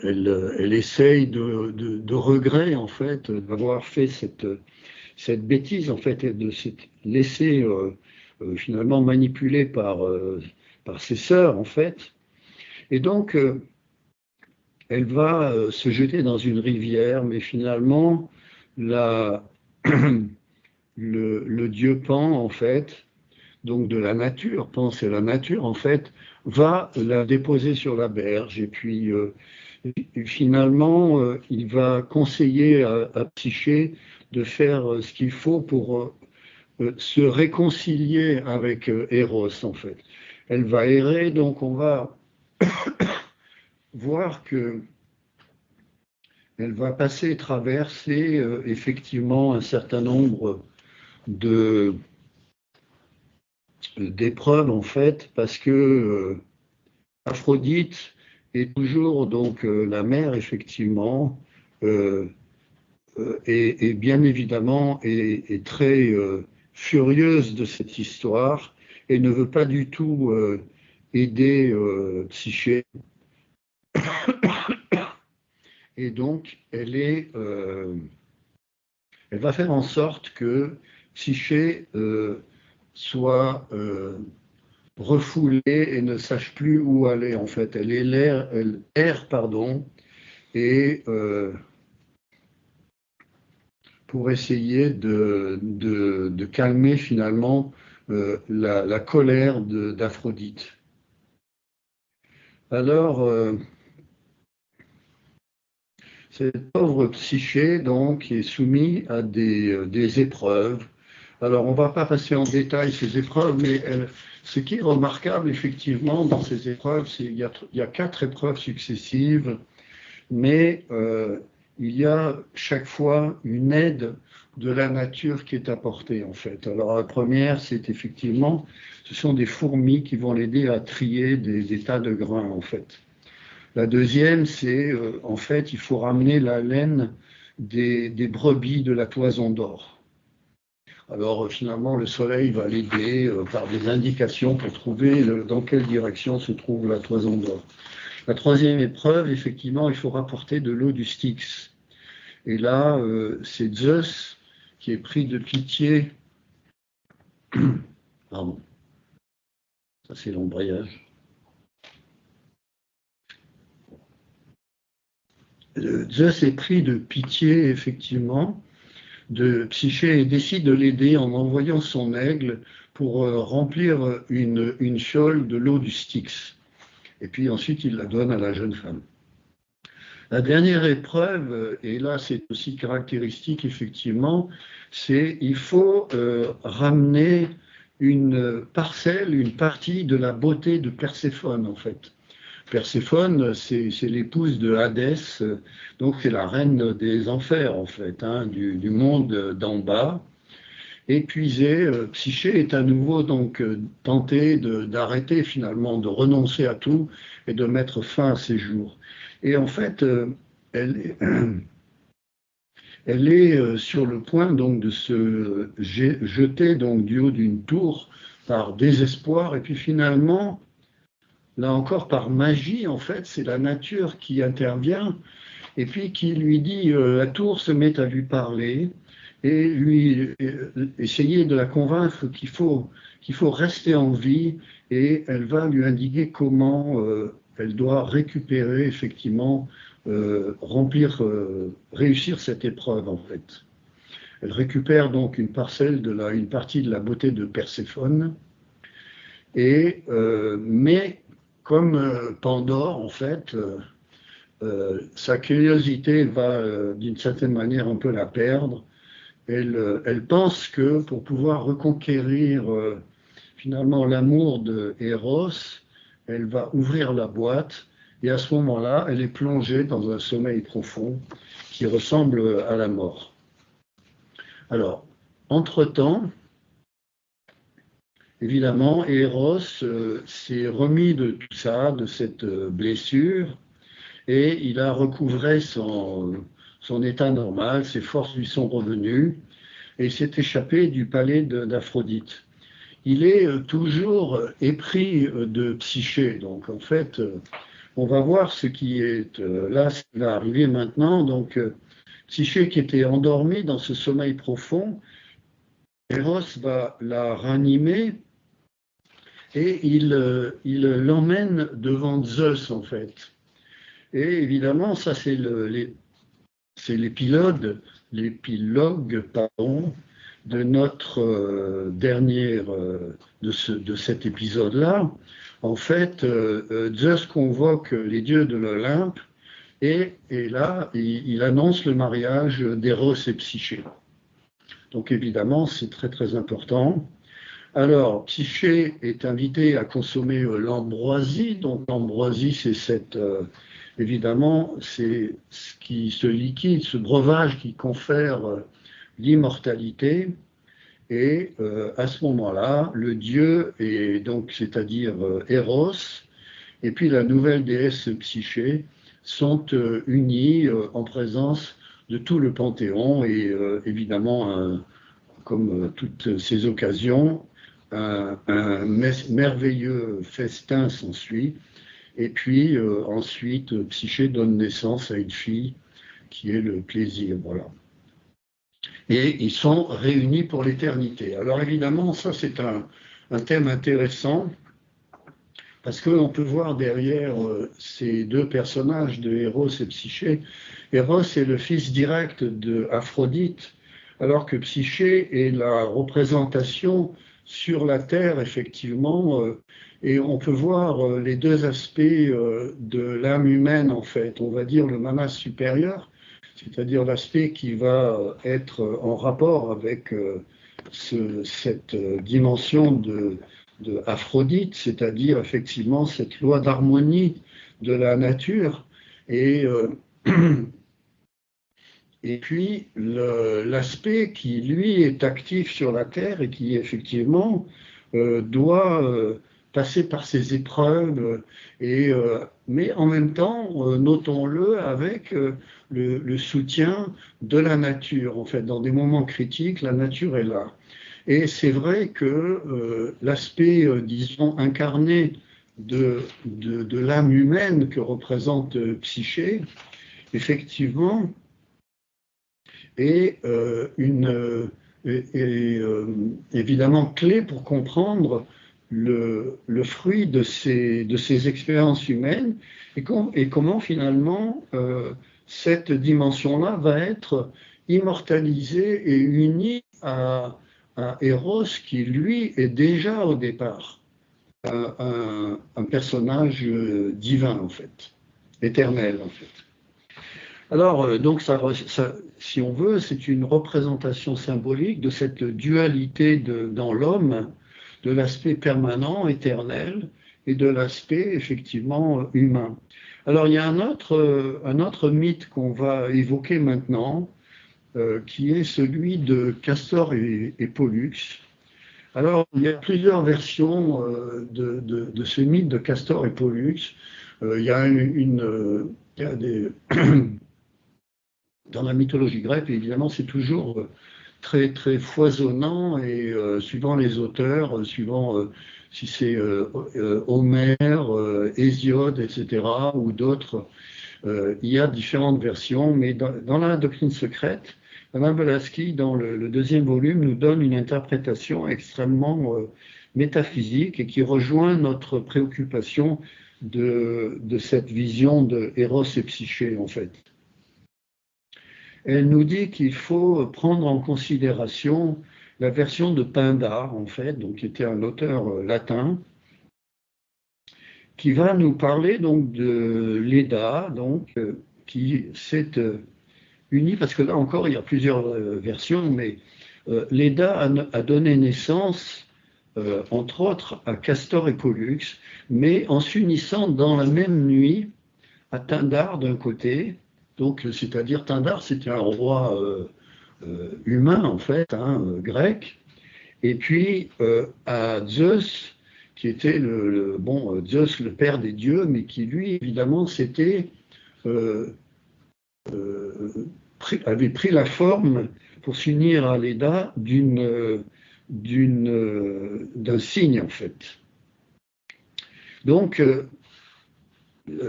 elle essaye de regret, en fait, d'avoir fait cette bêtise, en fait, et de se laisser... finalement manipulée par ses sœurs, en fait. Et donc, elle va se jeter dans une rivière, mais finalement, le dieu Pan, en fait, donc de la nature, Pan c'est la nature, en fait, va la déposer sur la berge, et puis finalement, il va conseiller à Psyché de faire ce qu'il faut pour se réconcilier avec Eros, en fait. Elle va errer, donc on va voir que elle va passer et traverser effectivement un certain nombre d'épreuves, en fait, parce que Aphrodite est toujours donc la mère, effectivement, euh, et bien évidemment est très furieuse de cette histoire et ne veut pas du tout aider Psyché. Et donc, elle va faire en sorte que Psyché soit refoulée et ne sache plus où aller. En fait, elle erre, pardon, et pour essayer de calmer finalement la colère d'Aphrodite. Alors, cette pauvre Psyché, donc, est soumise à des épreuves. Alors, on ne va pas passer en détail ces épreuves, mais ce qui est remarquable, effectivement, dans ces épreuves, c'est qu'il y a 4 épreuves successives, mais il y a chaque fois une aide de la nature qui est apportée, en fait. Alors, la première, c'est effectivement, ce sont des fourmis qui vont l'aider à trier des tas de grains, en fait. La deuxième, c'est, en fait, il faut ramener la laine des brebis de la toison d'or. Alors, finalement, le soleil va l'aider par des indications pour trouver dans quelle direction se trouve la toison d'or. La troisième épreuve, effectivement, il faut rapporter de l'eau du Styx. Et là, c'est Zeus qui est pris de pitié. Pardon, ça c'est l'embrayage. Zeus est pris de pitié, effectivement, de Psyché et décide de l'aider en envoyant son aigle pour remplir une fiole de l'eau du Styx. Et puis ensuite, il la donne à la jeune femme. La dernière épreuve, et là c'est aussi caractéristique effectivement, c'est il faut ramener une parcelle, une partie de la beauté de Perséphone en fait. Perséphone, c'est l'épouse de Hadès, donc c'est la reine des enfers en fait, hein, du monde d'en bas. Épuisée, Psyché est à nouveau donc tentée d'arrêter finalement, de renoncer à tout et de mettre fin à ses jours. Et en fait, elle est sur le point donc de se jeter donc du haut d'une tour par désespoir et puis finalement, là encore par magie en fait, c'est la nature qui intervient et puis qui lui dit la tour se met à lui parler et lui essayer de la convaincre qu'il faut rester en vie et elle va lui indiquer comment elle doit récupérer effectivement, réussir cette épreuve en fait. Elle récupère donc une partie de la beauté de Perséphone et mais comme Pandore en fait, sa curiosité va d'une certaine manière un peu la perdre. Elle pense que pour pouvoir reconquérir finalement l'amour de Eros, elle va ouvrir la boîte et à ce moment-là, elle est plongée dans un sommeil profond qui ressemble à la mort. Alors, entre-temps, évidemment, Eros s'est remis de tout ça, de cette blessure, et il a recouvré son état normal, ses forces lui sont revenues, et il s'est échappé du palais d'Aphrodite. Il est toujours épris de Psyché, donc en fait, on va voir ce qui est là, ce qui va arriver maintenant. Donc, Psyché qui était endormie dans ce sommeil profond, Eros va la ranimer et il l'emmène devant Zeus en fait. Et évidemment, ça c'est l'épilogue, pardon, de notre de cet épisode-là. En fait, Zeus convoque les dieux de l'Olympe et là, il annonce le mariage d'Héros et Psyché. Donc évidemment, c'est très très important. Alors, Psyché est invitée à consommer l'ambroisie. Donc l'ambroisie, c'est évidemment, c'est ce liquide, ce breuvage qui confère l'immortalité. Et à ce moment-là, le dieu, et donc c'est-à-dire Eros, et puis la nouvelle déesse Psyché, sont unis en présence de tout le Panthéon. Et évidemment, comme toutes ces occasions, un merveilleux festin s'ensuit. Et puis ensuite, Psyché donne naissance à une fille qui est le plaisir. Voilà. Et ils sont réunis pour l'éternité. Alors évidemment, ça c'est un thème intéressant, parce qu'on peut voir derrière ces deux personnages de Héros et Psyché. Héros est le fils direct d'Aphrodite, alors que Psyché est la représentation sur la terre, effectivement, et on peut voir les deux aspects de l'âme humaine, en fait. On va dire le manas supérieur, c'est-à-dire l'aspect qui va être en rapport avec cette dimension de Aphrodite, c'est-à-dire effectivement cette loi d'harmonie de la nature, et puis l'aspect qui lui est actif sur la terre et qui effectivement doit passer par ces épreuves, mais en même temps, notons-le, avec le soutien de la nature. En fait, dans des moments critiques, la nature est là. Et c'est vrai que l'aspect, disons, incarné de l'âme humaine que représente Psyché, effectivement, est évidemment clé pour comprendre le fruit de ces expériences humaines et comment finalement cette dimension-là va être immortalisée et unie à Eros qui, lui, est déjà au départ un personnage divin, en fait, éternel, en fait. Alors, donc, si on veut, c'est une représentation symbolique de cette dualité dans l'homme, de l'aspect permanent, éternel, et de l'aspect, effectivement, humain. Alors, il y a un autre mythe qu'on va évoquer maintenant, qui est celui de Castor et Pollux. Alors, il y a plusieurs versions de ce mythe de Castor et Pollux. Il y a des... Dans la mythologie grecque, évidemment, c'est toujours très, très foisonnant et suivant les auteurs, suivant si c'est Homère, Hésiode, etc., ou d'autres, il y a différentes versions, mais dans la doctrine secrète, Mme Blavatsky, dans le deuxième volume, nous donne une interprétation extrêmement métaphysique et qui rejoint notre préoccupation de cette vision de Eros et Psyché, en fait. Elle nous dit qu'il faut prendre en considération la version de Pindare, en fait, donc qui était un auteur latin, qui va nous parler donc de Léda, donc qui s'est unie, parce que là encore il y a plusieurs versions, mais Léda a donné naissance, entre autres, à Castor et Pollux, mais en s'unissant dans la même nuit à Pindare d'un côté. Donc, c'est-à-dire Pindare, c'était un roi humain, en fait, grec, et puis à Zeus, qui était Zeus, le père des dieux, mais qui, lui, évidemment, avait pris la forme pour s'unir à Léda d'un cygne, en fait. Donc,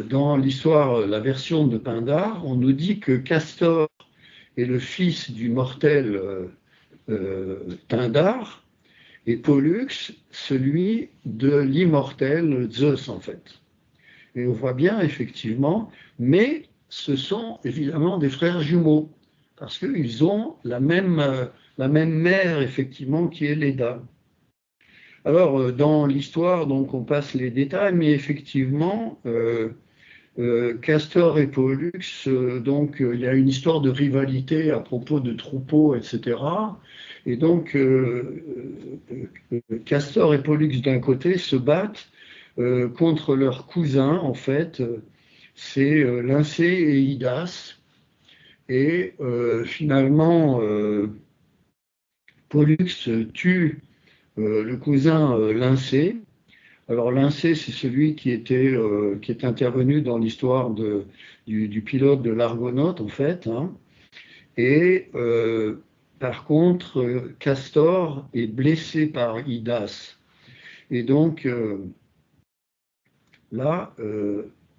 dans l'histoire, la version de Pindare, on nous dit que Castor est le fils du mortel Pindare et Pollux, celui de l'immortel Zeus, en fait. Et on voit bien, effectivement, mais ce sont évidemment des frères jumeaux, parce qu'ils ont la même mère, effectivement, qui est Léda. Alors, dans l'histoire, donc, on passe les détails, mais effectivement, Castor et Pollux, donc, il y a une histoire de rivalité à propos de troupeaux, etc. Et donc, Castor et Pollux, d'un côté, se battent contre leurs cousins, en fait, c'est Lyncée et Idas. Et finalement, Pollux tue le cousin Lyncée. Alors Lyncée, c'est celui qui est intervenu dans l'histoire du pilote de l'Argonaute, en fait. Hein. Et par contre, Castor est blessé par Idas. Et donc, là,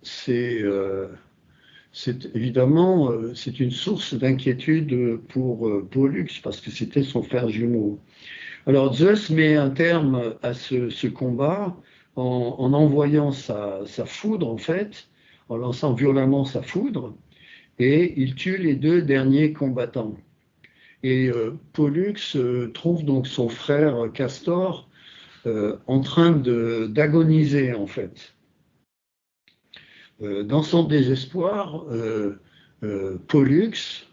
c'est évidemment c'est une source d'inquiétude pour Pollux parce que c'était son frère jumeau. Alors Zeus met un terme à ce combat en envoyant sa foudre, en fait, en lançant violemment sa foudre, et il tue les deux derniers combattants. Et Pollux trouve donc son frère Castor en train d'agoniser, en fait. Dans son désespoir, Pollux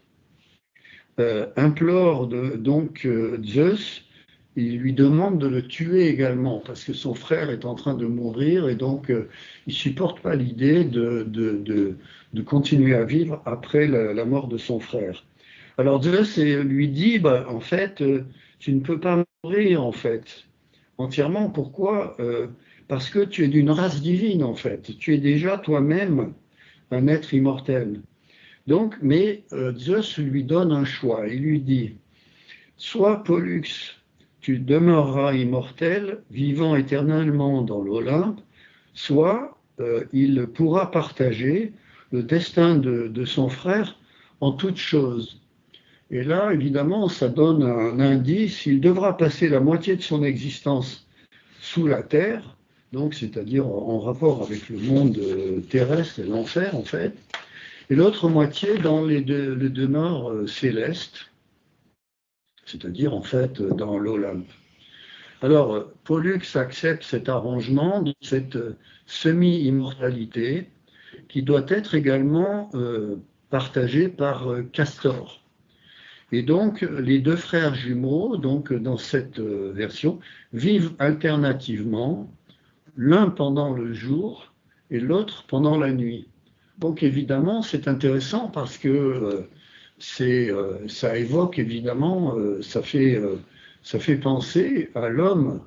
implore donc Zeus, il lui demande de le tuer également, parce que son frère est en train de mourir, et donc il ne supporte pas l'idée de continuer à vivre après la mort de son frère. Alors Zeus lui dit, bah, en fait, tu ne peux pas mourir, en fait, entièrement. Pourquoi parce que tu es d'une race divine, en fait. Tu es déjà toi-même un être immortel. Donc, mais Zeus lui donne un choix. Il lui dit, soit Pollux, tu demeureras immortel, vivant éternellement dans l'Olympe, soit il pourra partager le destin de son frère en toutes choses. Et là, évidemment, ça donne un indice. Il devra passer la moitié de son existence sous la terre, donc c'est-à-dire en rapport avec le monde terrestre et l'enfer en fait, et l'autre moitié dans le demeure céleste, c'est-à-dire en fait dans l'Olympe. Alors Pollux accepte cet arrangement, cette semi-immortalité, qui doit être également partagée par Castor. Et donc les deux frères jumeaux, donc dans cette version, vivent alternativement, l'un pendant le jour et l'autre pendant la nuit. Donc évidemment, c'est intéressant parce que ça évoque évidemment, ça fait penser à l'homme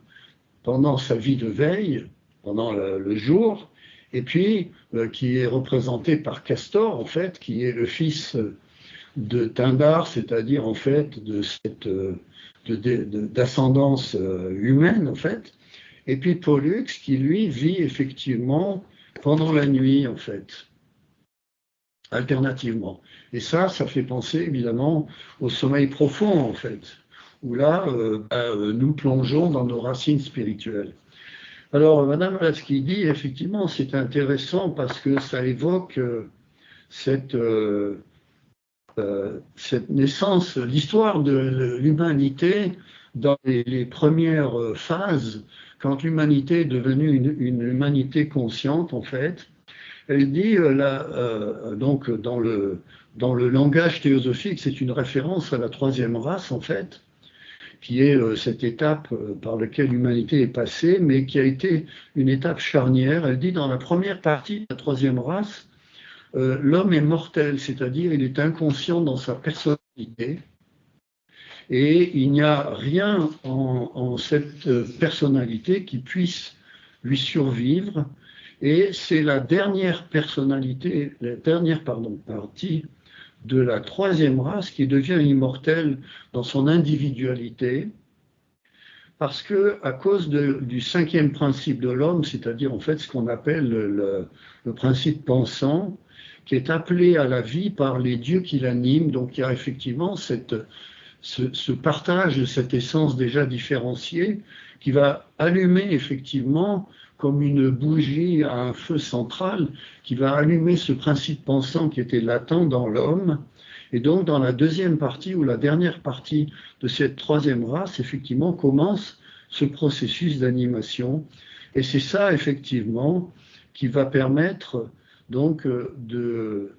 pendant sa vie de veille, pendant le jour, et puis qui est représenté par Castor, en fait, qui est le fils de Pindare, c'est-à-dire en fait de cette d'ascendance humaine, en fait. Et puis Pollux, qui lui vit effectivement pendant la nuit, en fait, alternativement. Et ça fait penser évidemment au sommeil profond, en fait, où là, nous plongeons dans nos racines spirituelles. Alors, Madame Lasky dit, effectivement, c'est intéressant parce que ça évoque cette naissance, l'histoire de l'humanité dans les premières phases, quand l'humanité est devenue une humanité consciente, en fait. Elle dit, donc dans le langage théosophique, c'est une référence à la troisième race, en fait, qui est cette étape par laquelle l'humanité est passée, mais qui a été une étape charnière. Elle dit, dans la première partie de la troisième race, l'homme est mortel, c'est-à-dire il est inconscient dans sa personnalité, et il n'y a rien en cette personnalité qui puisse lui survivre, et c'est la dernière personnalité, partie de la troisième race qui devient immortelle dans son individualité, parce que à cause du cinquième principe de l'homme, c'est-à-dire en fait ce qu'on appelle le principe pensant, qui est appelé à la vie par les dieux qui l'animent, donc il y a effectivement ce partage de cette essence déjà différenciée qui va allumer effectivement comme une bougie à un feu central qui va allumer ce principe pensant qui était latent dans l'homme. Et donc, dans la deuxième partie ou la dernière partie de cette troisième race, effectivement, commence ce processus d'animation. Et c'est ça, effectivement, qui va permettre donc de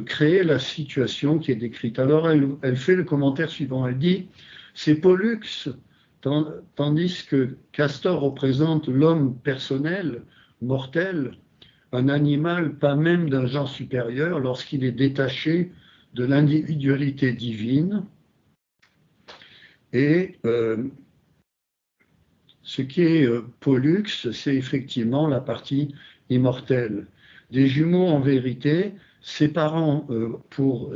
créer la situation qui est décrite. Alors, elle fait le commentaire suivant. Elle dit, c'est Pollux, tandis que Castor représente l'homme personnel, mortel, un animal pas même d'un genre supérieur lorsqu'il est détaché de l'individualité divine. Et ce qui est Pollux, c'est effectivement la partie immortelle. Des jumeaux en vérité, séparés pour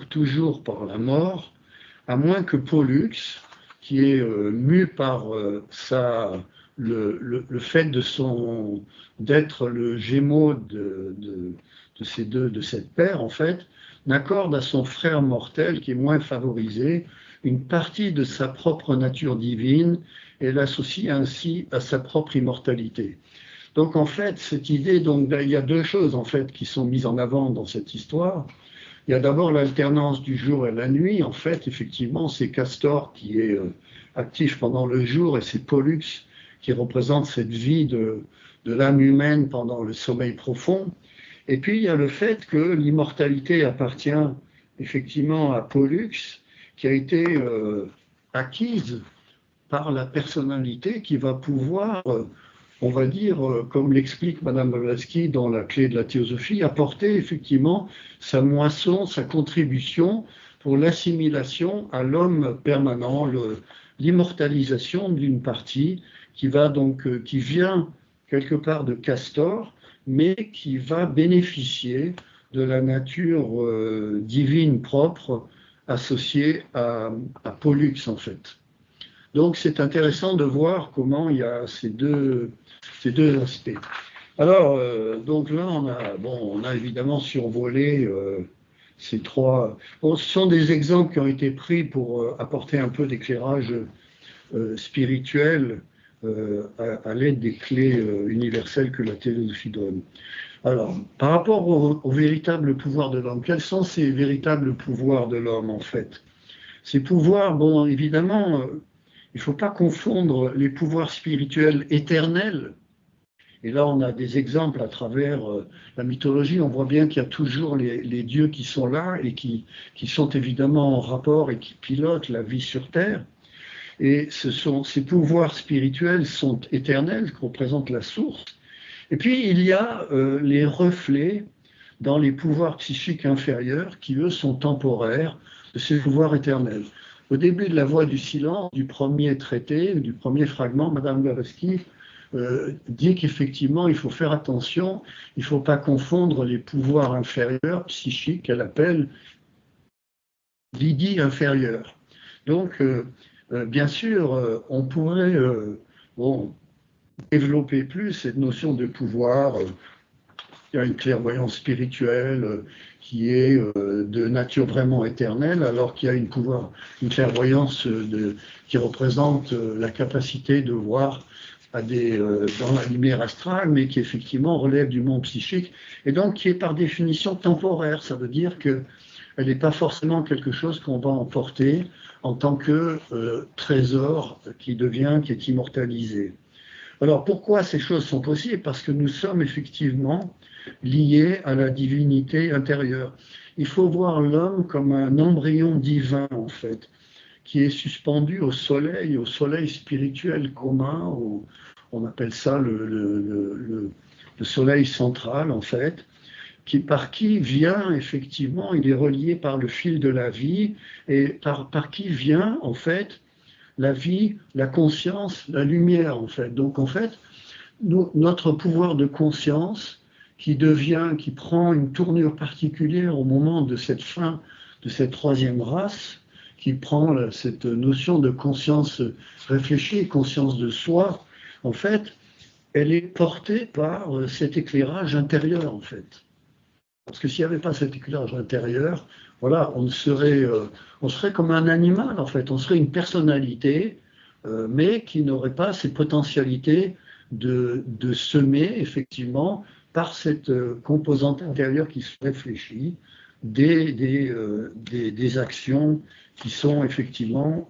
toujours par la mort, à moins que Pollux, qui est mu par le fait d'être le gémeau de cette paire, en fait, n'accorde à son frère mortel, qui est moins favorisé, une partie de sa propre nature divine et l'associe ainsi à sa propre immortalité. Donc en fait, cette idée, donc il y a deux choses en fait qui sont mises en avant dans cette histoire. Il y a d'abord l'alternance du jour et la nuit. En fait, effectivement, c'est Castor qui est actif pendant le jour et c'est Pollux qui représente cette vie de l'âme humaine pendant le sommeil profond. Et puis, il y a le fait que l'immortalité appartient effectivement à Pollux, qui a été acquise par la personnalité qui va pouvoir, on va dire, comme l'explique Madame Blavatsky dans La clé de la théosophie, apporter effectivement sa moisson, sa contribution pour l'assimilation à l'homme permanent, l'immortalisation d'une partie qui vient quelque part de Castor, mais qui va bénéficier de la nature divine propre associée à Pollux en fait. Donc c'est intéressant de voir comment il y a ces deux aspects. Alors, donc là, on a évidemment survolé ces trois. Bon, ce sont des exemples qui ont été pris pour apporter un peu d'éclairage spirituel à l'aide des clés universelles que la théosophie donne. Alors, par rapport au véritable pouvoir de l'homme, quels sont ces véritables pouvoirs de l'homme en fait? Ces pouvoirs, bon, évidemment, il ne faut pas confondre les pouvoirs spirituels éternels. Et là, on a des exemples à travers la mythologie. On voit bien qu'il y a toujours les dieux qui sont là et qui sont évidemment en rapport et qui pilotent la vie sur Terre. Et ces pouvoirs spirituels sont éternels, qui représentent la source. Et puis, il y a les reflets dans les pouvoirs psychiques inférieurs qui, eux, sont temporaires de ces pouvoirs éternels. Au début de la Voie du silence, du premier traité, du premier fragment, Madame Blavatsky dit qu'effectivement, il faut faire attention, il ne faut pas confondre les pouvoirs inférieurs, psychiques, qu'elle appelle l'idée inférieure. Donc, bien sûr, on pourrait développer plus cette notion de pouvoir. Il y a une clairvoyance spirituelle qui est de nature vraiment éternelle, alors qu'il y a une clairvoyance qui représente la capacité de voir dans la lumière astrale, mais qui effectivement relève du monde psychique, et donc qui est par définition temporaire. Ça veut dire qu'elle n'est pas forcément quelque chose qu'on va emporter en tant que trésor qui est immortalisé. Alors pourquoi ces choses sont possibles? Parce que nous sommes effectivement liés à la divinité intérieure. Il faut voir l'homme comme un embryon divin en fait, qui est suspendu au soleil spirituel commun, on appelle ça le soleil central en fait, par qui vient effectivement, il est relié par le fil de la vie, et par qui vient en fait la vie, la conscience, la lumière en fait. Donc en fait, notre pouvoir de conscience qui prend une tournure particulière au moment de cette fin de cette troisième race, qui prend cette notion de conscience réfléchie, conscience de soi, en fait, elle est portée par cet éclairage intérieur, en fait. Parce que s'il n'y avait pas cet éclairage intérieur, voilà, on serait comme un animal, en fait. On serait une personnalité mais qui n'aurait pas ces potentialités de semer, effectivement, par cette composante intérieure qui se réfléchit, des actions qui sont effectivement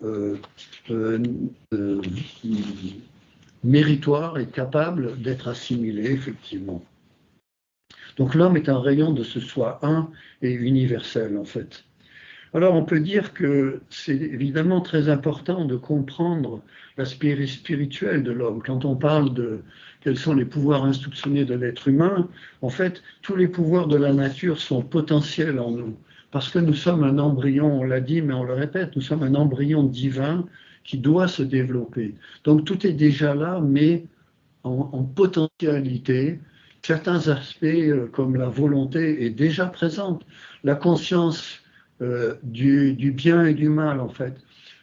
méritoires et capables d'être assimilées, effectivement. Donc l'homme est un rayon de ce soi un et universel, en fait. Alors on peut dire que c'est évidemment très important de comprendre l'aspect spirituel de l'homme. Quand on parle de quels sont les pouvoirs insoupçonnés de l'être humain, en fait, tous les pouvoirs de la nature sont potentiels en nous. Parce que nous sommes un embryon, on l'a dit, mais on le répète, nous sommes un embryon divin qui doit se développer. Donc tout est déjà là, mais en potentialité. Certains aspects, comme la volonté, est déjà présente. La conscience du bien et du mal, en fait.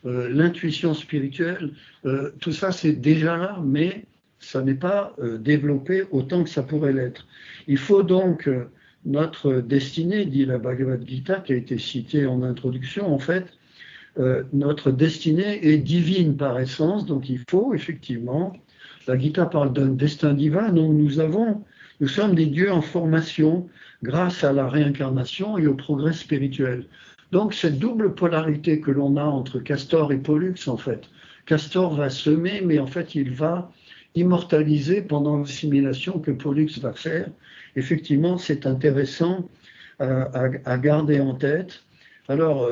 L'intuition spirituelle, tout ça, c'est déjà là, mais ça n'est pas développé autant que ça pourrait l'être. Il faut donc notre destinée, dit la Bhagavad Gita, qui a été citée en introduction, en fait, notre destinée est divine par essence, donc il faut effectivement, la Gita parle d'un destin divin, donc nous sommes des dieux en formation grâce à la réincarnation et au progrès spirituel. Donc cette double polarité que l'on a entre Castor et Pollux, en fait, Castor va semer, mais en fait il va immortaliser pendant l'assimilation que Pollux va faire. Effectivement, c'est intéressant à garder en tête. Alors,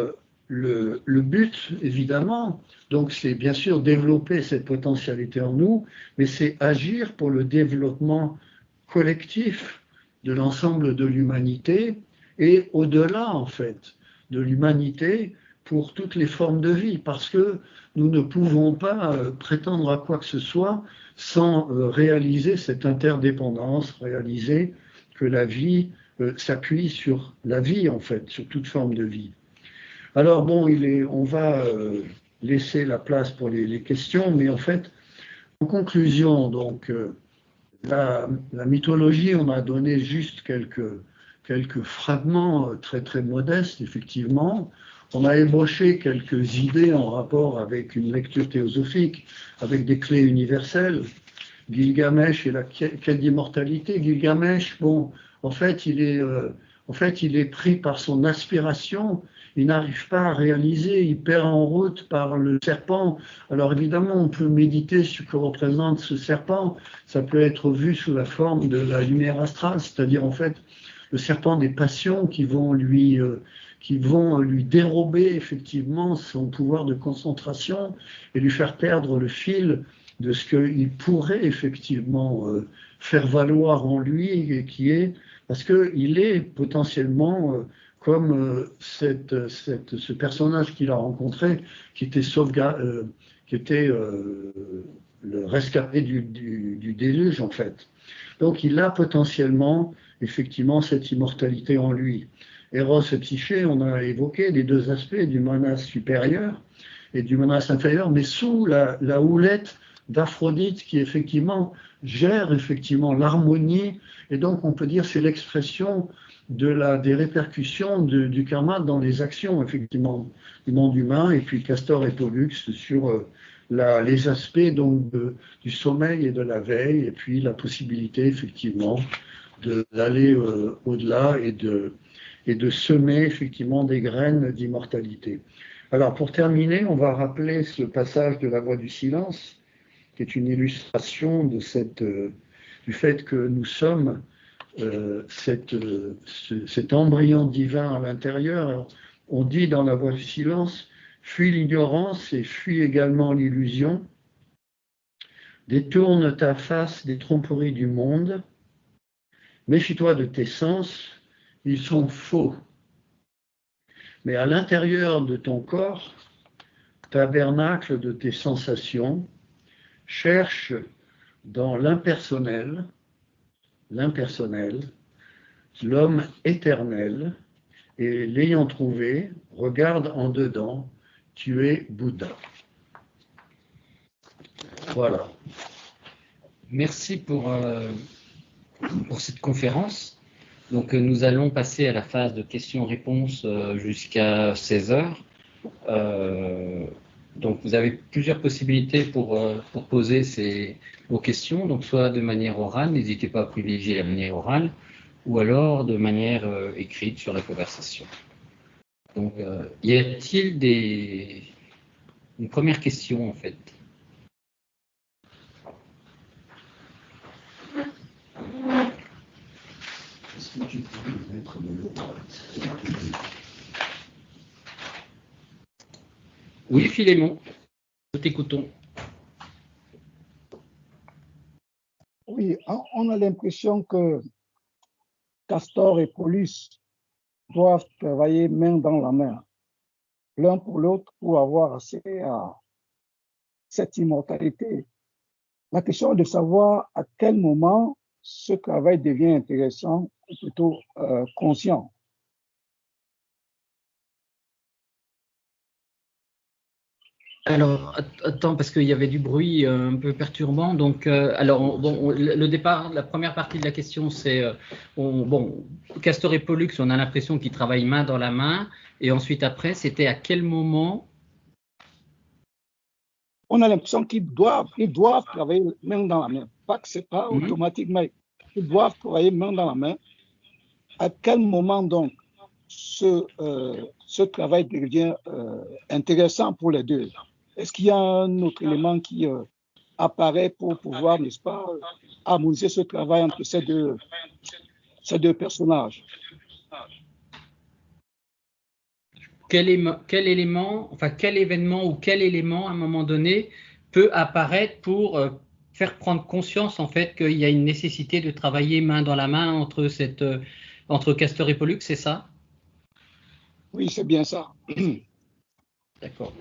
le but, évidemment, donc c'est bien sûr développer cette potentialité en nous, mais c'est agir pour le développement collectif de l'ensemble de l'humanité et au-delà, en fait, de l'humanité pour toutes les formes de vie, parce que nous ne pouvons pas prétendre à quoi que ce soit sans réaliser cette interdépendance, réaliser que la vie s'appuie sur la vie, en fait, sur toute forme de vie. Alors bon, on va laisser la place pour les questions, mais en fait, en conclusion, donc, la mythologie, on a donné juste quelques fragments très très modestes, effectivement. On a ébauché quelques idées en rapport avec une lecture théosophique, avec des clés universelles. Gilgamesh et la quête d'immortalité. Gilgamesh, bon, en fait, il est pris par son aspiration. Il n'arrive pas à réaliser, il perd en route par le serpent. Alors évidemment, on peut méditer sur ce que représente ce serpent. Ça peut être vu sous la forme de la lumière astrale, c'est-à-dire en fait le serpent des passions qui vont lui dérober effectivement son pouvoir de concentration et lui faire perdre le fil de ce qu'il pourrait effectivement faire valoir en lui, et qui est, parce qu'il est potentiellement comme ce personnage qu'il a rencontré, qui était le rescapé du déluge, en fait. Donc il a potentiellement, effectivement, cette immortalité en lui. Eros et Psyché, on a évoqué les deux aspects du manas supérieur et du manas inférieur, mais sous la houlette d'Aphrodite qui, effectivement, gère effectivement l'harmonie, et donc on peut dire c'est l'expression des répercussions du karma dans les actions, effectivement, du monde humain, et puis Castor et Pollux sur les aspects donc du sommeil et de la veille, et puis la possibilité, effectivement, d'aller au-delà et de semer, effectivement, des graines d'immortalité. Alors, pour terminer, on va rappeler ce passage de la Voie du silence, qui est une illustration de du fait que nous sommes cet embryon divin à l'intérieur. Alors, on dit dans la Voie du silence, fuis l'ignorance et fuis également l'illusion, détourne ta face des tromperies du monde, méfie-toi de tes sens, ils sont faux. Mais à l'intérieur de ton corps, tabernacle de tes sensations, cherche dans l'impersonnel, l'homme éternel, et l'ayant trouvé, regarde en dedans, tu es Bouddha. Voilà. Merci pour cette conférence. Donc nous allons passer à la phase de questions-réponses jusqu'à 16 heures. Donc, vous avez plusieurs possibilités pour poser vos questions, donc soit de manière orale, n'hésitez pas à privilégier la manière orale, ou alors de manière écrite sur la conversation. Donc, y a-t-il une première question en fait? Est-ce que tu peux mettre de l'autre? Oui, Philémon, nous t'écoutons. Oui, on a l'impression que Castor et Pollux doivent travailler main dans la main, l'un pour l'autre, pour avoir accès à cette immortalité. La question est de savoir à quel moment ce travail devient intéressant, ou plutôt conscient. Alors, attends, parce qu'il y avait du bruit un peu perturbant. Donc, le départ, la première partie de la question, c'est Castor et Pollux, on a l'impression qu'ils travaillent main dans la main. Et ensuite, après, c'était à quel moment? On a l'impression qu'ils doivent travailler main dans la main. Pas que c'est pas automatiquement. Ils doivent travailler main dans la main. À quel moment, donc, ce travail devient intéressant pour les deux? Est-ce qu'il y a un autre élément qui apparaît pour pouvoir, n'est-ce pas, harmoniser ce travail entre ces deux personnages? Quel événement ou quel élément, à un moment donné, peut apparaître pour faire prendre conscience, en fait, qu'il y a une nécessité de travailler main dans la main entre Castor et Pollux, c'est ça? Oui, c'est bien ça. D'accord.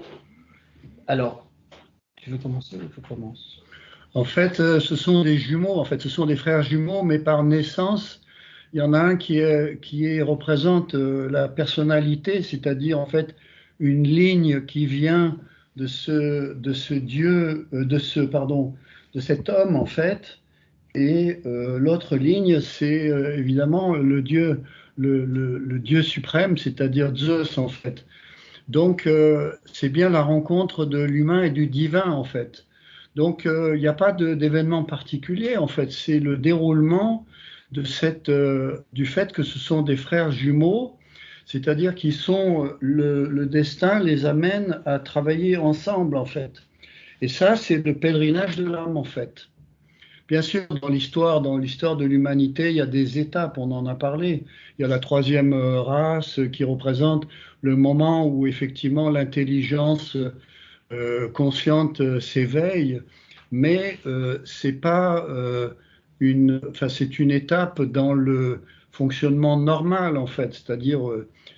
Alors, tu veux commencer ou je commence? En fait, ce sont des jumeaux, en fait, ce sont des frères jumeaux, mais par naissance, il y en a un qui représente la personnalité, c'est-à-dire en fait une ligne qui vient de ce dieu, de cet homme en fait, et l'autre ligne, c'est évidemment le dieu, le dieu suprême, c'est-à-dire Zeus en fait. Donc, c'est bien la rencontre de l'humain et du divin, en fait. Donc, il n'y a pas d'événement particulier, en fait. C'est le déroulement du fait que ce sont des frères jumeaux, c'est-à-dire qu'ils sont, le destin les amène à travailler ensemble, en fait. Et ça, c'est le pèlerinage de l'âme, en fait. Bien sûr, dans l'histoire de l'humanité, il y a des étapes, on en a parlé. Il y a la troisième race qui représente le moment où effectivement l'intelligence consciente s'éveille, mais c'est pas c'est une étape dans le fonctionnement normal en fait, c'est-à-dire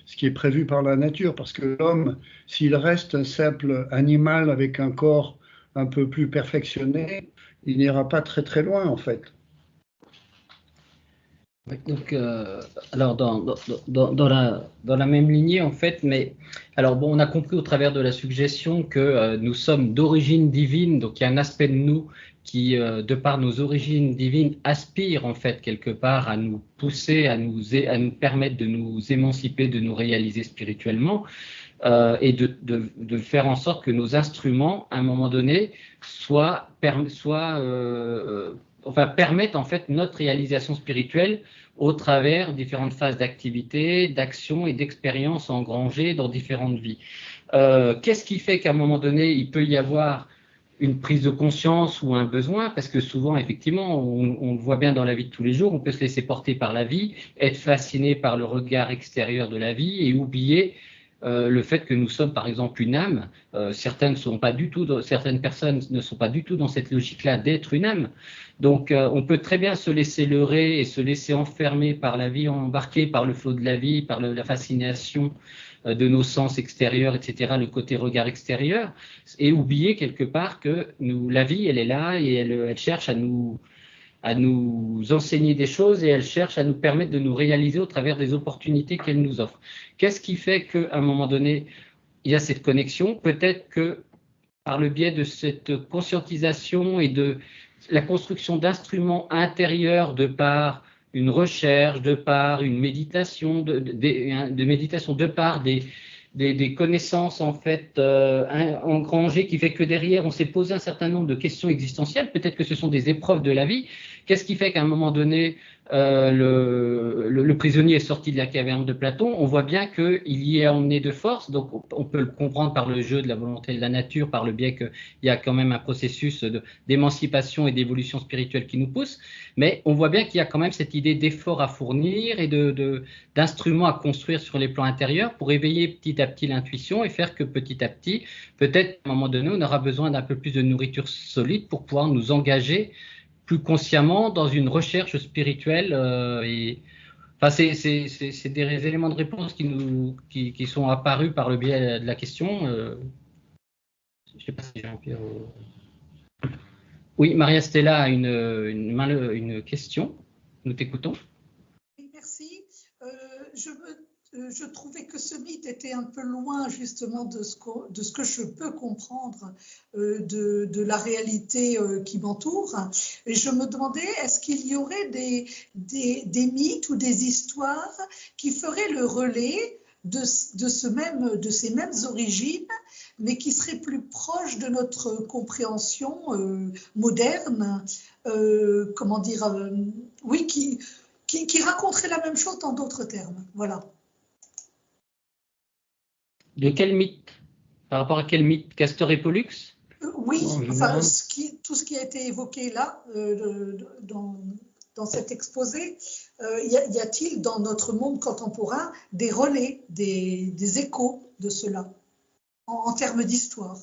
ce qui est prévu par la nature, parce que l'homme, s'il reste un simple animal avec un corps un peu plus perfectionné, il n'ira pas très très loin en fait. Donc, alors dans la même lignée en fait, mais alors bon, on a compris au travers de la suggestion que nous sommes d'origine divine, donc il y a un aspect de nous qui, de par nos origines divines, aspire en fait quelque part à nous pousser, à nous permettre de nous émanciper, de nous réaliser spirituellement. Et de faire en sorte que nos instruments, à un moment donné, permettent en fait notre réalisation spirituelle au travers différentes phases d'activité, d'action et d'expérience engrangées dans différentes vies. Qu'est-ce qui fait qu'à un moment donné, il peut y avoir une prise de conscience ou un besoin, parce que souvent, effectivement, on le voit bien dans la vie de tous les jours, on peut se laisser porter par la vie, être fasciné par le regard extérieur de la vie et oublier le fait que nous sommes par exemple une âme. Certaines personnes ne sont pas du tout dans cette logique-là d'être une âme. Donc on peut très bien se laisser leurrer et se laisser enfermer par la vie, embarquer par le flot de la vie, par la fascination de nos sens extérieurs, etc., le côté regard extérieur, et oublier quelque part que la vie, elle est là et elle cherche à nous enseigner des choses et elle cherche à nous permettre de nous réaliser au travers des opportunités qu'elle nous offre. Qu'est-ce qui fait qu'à un moment donné, il y a cette connexion? Peut-être que par le biais de cette conscientisation et de la construction d'instruments intérieurs de par une recherche, de par une méditation, de par des connaissances en fait engrangées qui fait que derrière on s'est posé un certain nombre de questions existentielles. Peut-être que ce sont des épreuves de la vie. Qu'est-ce qui fait qu'à un moment donné le prisonnier est sorti de la caverne de Platon? On voit bien qu'il y est emmené de force, donc on peut le comprendre par le jeu de la volonté de la nature, par le biais qu'il y a quand même un processus d'émancipation et d'évolution spirituelle qui nous pousse, mais on voit bien qu'il y a quand même cette idée d'effort à fournir et d'instruments à construire sur les plans intérieurs pour éveiller petit à petit l'intuition et faire que petit à petit, peut-être à un moment donné, on aura besoin d'un peu plus de nourriture solide pour pouvoir nous engager plus consciemment dans une recherche spirituelle. Enfin, c'est des éléments de réponse qui sont apparus par le biais de la question. Je ne sais pas si Jean-Pierre. Oui, Maria Stella a une question. Nous t'écoutons. Oui, merci. Je trouvais que ce mythe était un peu loin justement de ce que je peux comprendre de la réalité qui m'entoure. Et je me demandais, est-ce qu'il y aurait des mythes ou des histoires qui feraient le relais de ces mêmes origines, mais qui seraient plus proches de notre compréhension moderne, comment dire, oui, qui raconteraient la même chose dans d'autres termes. Voilà. De quel mythe? Par rapport à quel mythe? Castor et Pollux? Oui, enfin, tout ce qui a été évoqué là, dans cet exposé, y a-t-il dans notre monde contemporain des relais, des échos de cela, en termes d'histoire?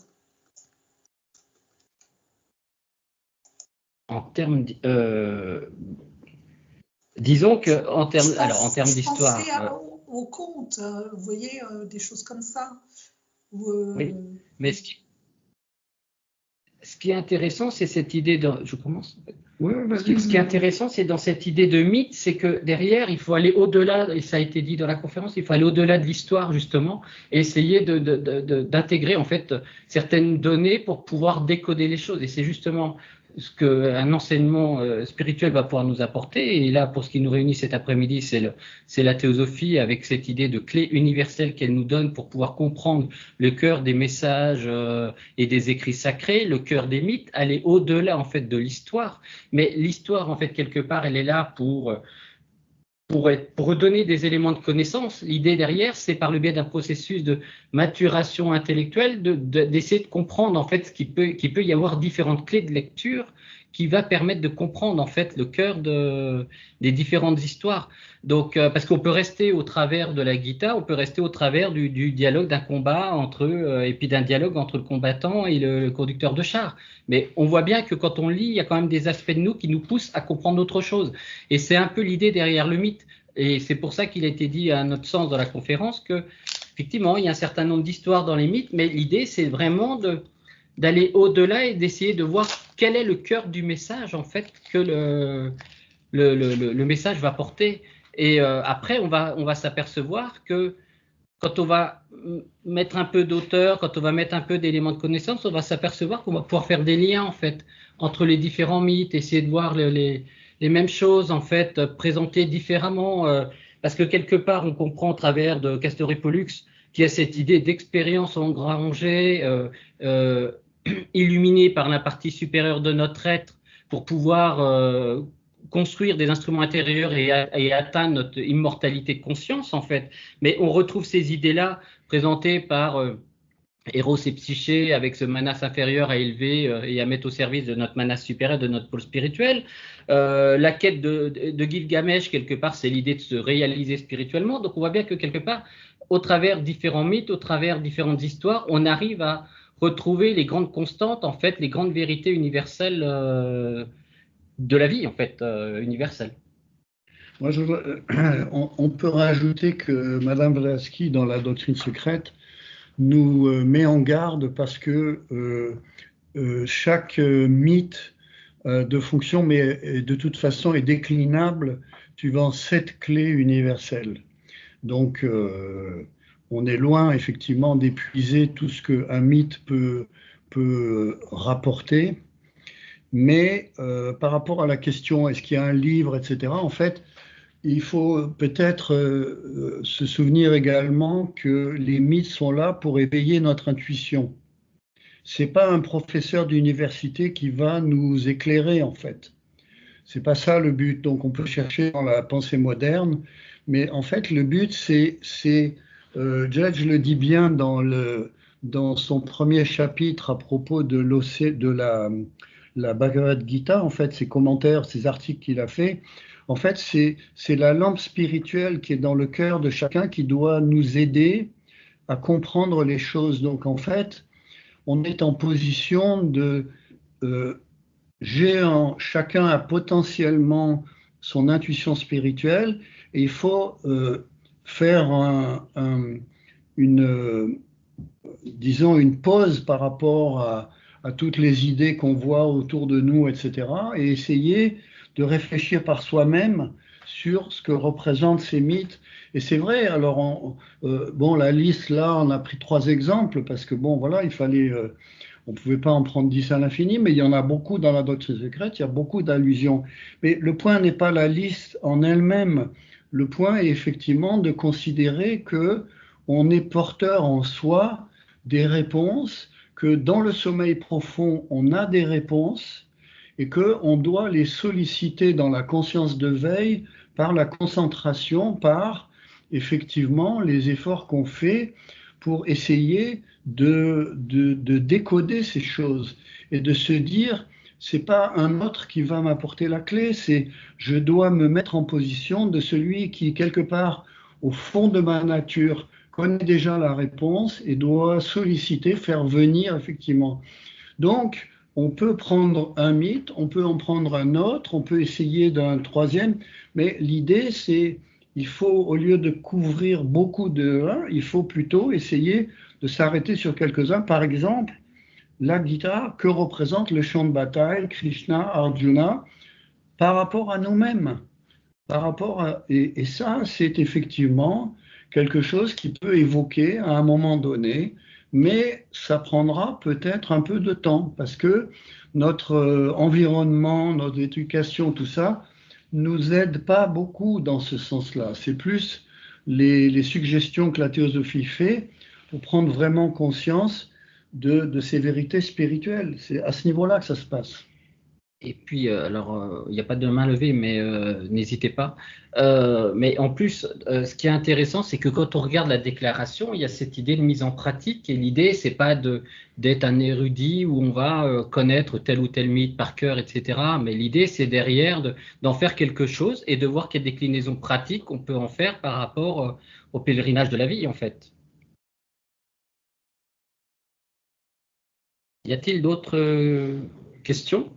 En termes disons que en termes d'histoire. Aux contes, vous voyez, des choses comme ça. Oui, mais ce qui est intéressant, c'est cette idée de. Je commence. Ouais, ce qui est intéressant, c'est dans cette idée de mythe, c'est que derrière, il faut aller au-delà, et ça a été dit dans la conférence, il faut aller au-delà de l'histoire, justement, et essayer d'intégrer, en fait, certaines données pour pouvoir décoder les choses. Et c'est justement ce qu'un enseignement spirituel va pouvoir nous apporter. Et là, pour ce qui nous réunit cet après-midi, c'est la théosophie avec cette idée de clé universelle qu'elle nous donne pour pouvoir comprendre le cœur des messages et des écrits sacrés, le cœur des mythes, aller au-delà, en fait, de l'histoire. Mais l'histoire, en fait, quelque part, elle est là pour redonner des éléments de connaissance. L'idée derrière, c'est par le biais d'un processus de maturation intellectuelle, d'essayer de comprendre en fait qu'il peut y avoir différentes clés de lecture qui va permettre de comprendre en fait le cœur des différentes histoires. Donc, parce qu'on peut rester au travers de la Gita, on peut rester au travers du dialogue d'un combat et puis d'un dialogue entre le combattant et le conducteur de char. Mais on voit bien que quand on lit, il y a quand même des aspects de nous qui nous poussent à comprendre autre chose. Et c'est un peu l'idée derrière le mythe. Et c'est pour ça qu'il a été dit à notre sens dans la conférence que, effectivement, il y a un certain nombre d'histoires dans les mythes, mais l'idée, c'est vraiment d'aller au-delà et d'essayer de voir quel est le cœur du message, en fait, que le message va porter. Et après, on va s'apercevoir que quand on va mettre un peu d'auteur, quand on va mettre un peu d'éléments de connaissance, on va s'apercevoir qu'on va pouvoir faire des liens, en fait, entre les différents mythes, essayer de voir les mêmes choses, en fait, présentées différemment, parce que quelque part, on comprend au travers de Castor et Pollux qu'il y a cette idée d'expérience engrangée, illuminée par la partie supérieure de notre être, pour pouvoir construire des instruments intérieurs et atteindre notre immortalité de conscience, en fait. Mais on retrouve ces idées-là présentées par Eros et Psyché avec ce manas inférieur à élever et à mettre au service de notre manas supérieur, de notre pôle spirituel. La quête de Gilgamesh, quelque part, c'est l'idée de se réaliser spirituellement. Donc on voit bien que quelque part, au travers différents mythes, au travers différentes histoires, on arrive à retrouver les grandes constantes, en fait, les grandes vérités universelles de la vie, en fait, universelle. Moi, on peut rajouter que Madame Blavatsky, dans la doctrine secrète, nous met en garde parce que chaque mythe de fonction, mais de toute façon, est déclinable suivant 7 clés universelles. Donc, on est loin, effectivement, d'épuiser tout ce qu'un mythe peut rapporter. Mais par rapport à la question, est-ce qu'il y a un livre, etc., en fait, il faut peut-être se souvenir également que les mythes sont là pour éveiller notre intuition. C'est pas un professeur d'université qui va nous éclairer en fait. C'est pas ça le but. Donc on peut chercher dans la pensée moderne, mais en fait le but Judge le dit bien dans son premier chapitre à propos de la Bhagavad Gita, en fait, ses commentaires, ses articles qu'il a fait. En fait, c'est la lampe spirituelle qui est dans le cœur de chacun qui doit nous aider à comprendre les choses. Donc en fait, on est en position de euh, chacun a potentiellement son intuition spirituelle et il faut faire une, disons, une pause par rapport à toutes les idées qu'on voit autour de nous, etc., et essayer de réfléchir par soi-même sur ce que représentent ces mythes. Et c'est vrai, alors, bon, la liste, là, on a pris 3 exemples, parce que, bon, voilà, il fallait, on ne pouvait pas en prendre 10 à l'infini, mais il y en a beaucoup dans la doctrine secrète, il y a beaucoup d'allusions. Mais le point n'est pas la liste en elle-même. Le point est effectivement de considérer que on est porteur en soi des réponses, que dans le sommeil profond, on a des réponses et qu'on doit les solliciter dans la conscience de veille par la concentration, par effectivement les efforts qu'on fait pour essayer de décoder ces choses et de se dire, c'est pas un autre qui va m'apporter la clé, c'est je dois me mettre en position de celui qui, quelque part, au fond de ma nature, connaît déjà la réponse et doit solliciter, faire venir effectivement. Donc, on peut prendre un mythe, on peut en prendre un autre, on peut essayer d'un troisième, mais l'idée c'est, il faut, au lieu de couvrir beaucoup de il faut plutôt essayer de s'arrêter sur quelques-uns. Par exemple, la Gita, que représente le champ de bataille, Krishna, Arjuna, par rapport à nous-mêmes, et ça, c'est effectivement quelque chose qui peut évoquer à un moment donné, mais ça prendra peut-être un peu de temps parce que notre environnement, notre éducation, tout ça, nous aide pas beaucoup dans ce sens-là. C'est plus les suggestions que la théosophie fait pour prendre vraiment conscience de ces vérités spirituelles. C'est à ce niveau-là que ça se passe. Et puis, alors, il n'y a pas de main levée, mais n'hésitez pas. Mais en plus, ce qui est intéressant, c'est que quand on regarde la déclaration, il y a cette idée de mise en pratique. Et l'idée, c'est pas d'être un érudit où on va connaître tel ou tel mythe par cœur, etc. Mais l'idée, c'est derrière d'en faire quelque chose et de voir quelle déclinaison pratique on peut en faire par rapport au pèlerinage de la vie, en fait. Y a-t-il d'autres questions?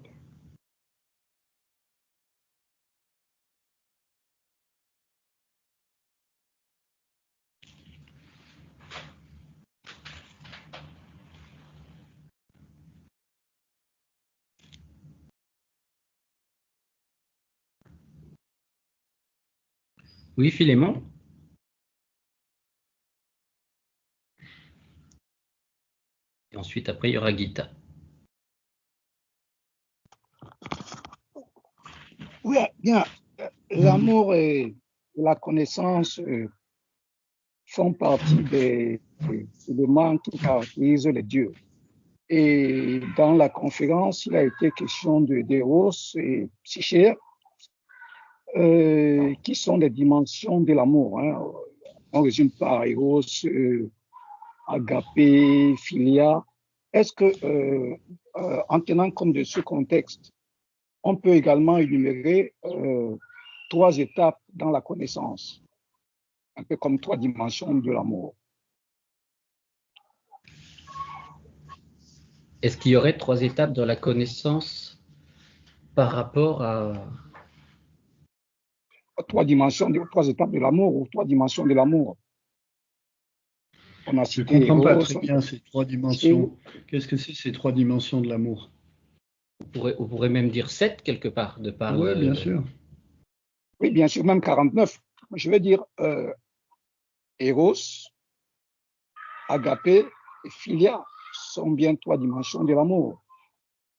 Oui, Philémon? Et ensuite, après, il y aura Gita. Oui, bien. L'amour et la connaissance font partie des éléments qui caractérisent les dieux. Et dans la conférence, il a été question d'Eros et Psyché, qui sont les dimensions de l'amour. Hein. On résume par Eros, Agapé, Philia. Est-ce que, en tenant compte de ce contexte, on peut également énumérer 3 étapes dans la connaissance, un peu comme 3 dimensions de l'amour? Est-ce qu'il y aurait 3 étapes dans la connaissance par rapport à... 3 dimensions, 3 étapes de l'amour ou 3 dimensions de l'amour? On a Je ne cité comprends pas Eros, très bien ces 3 dimensions. Qu'est-ce que c'est ces 3 dimensions de l'amour? On pourrait même dire 7 quelque part, de par... Oui, bien sûr. Oui, bien sûr, même 49. Je veux dire Eros, Agapé et Philia sont bien 3 dimensions de l'amour.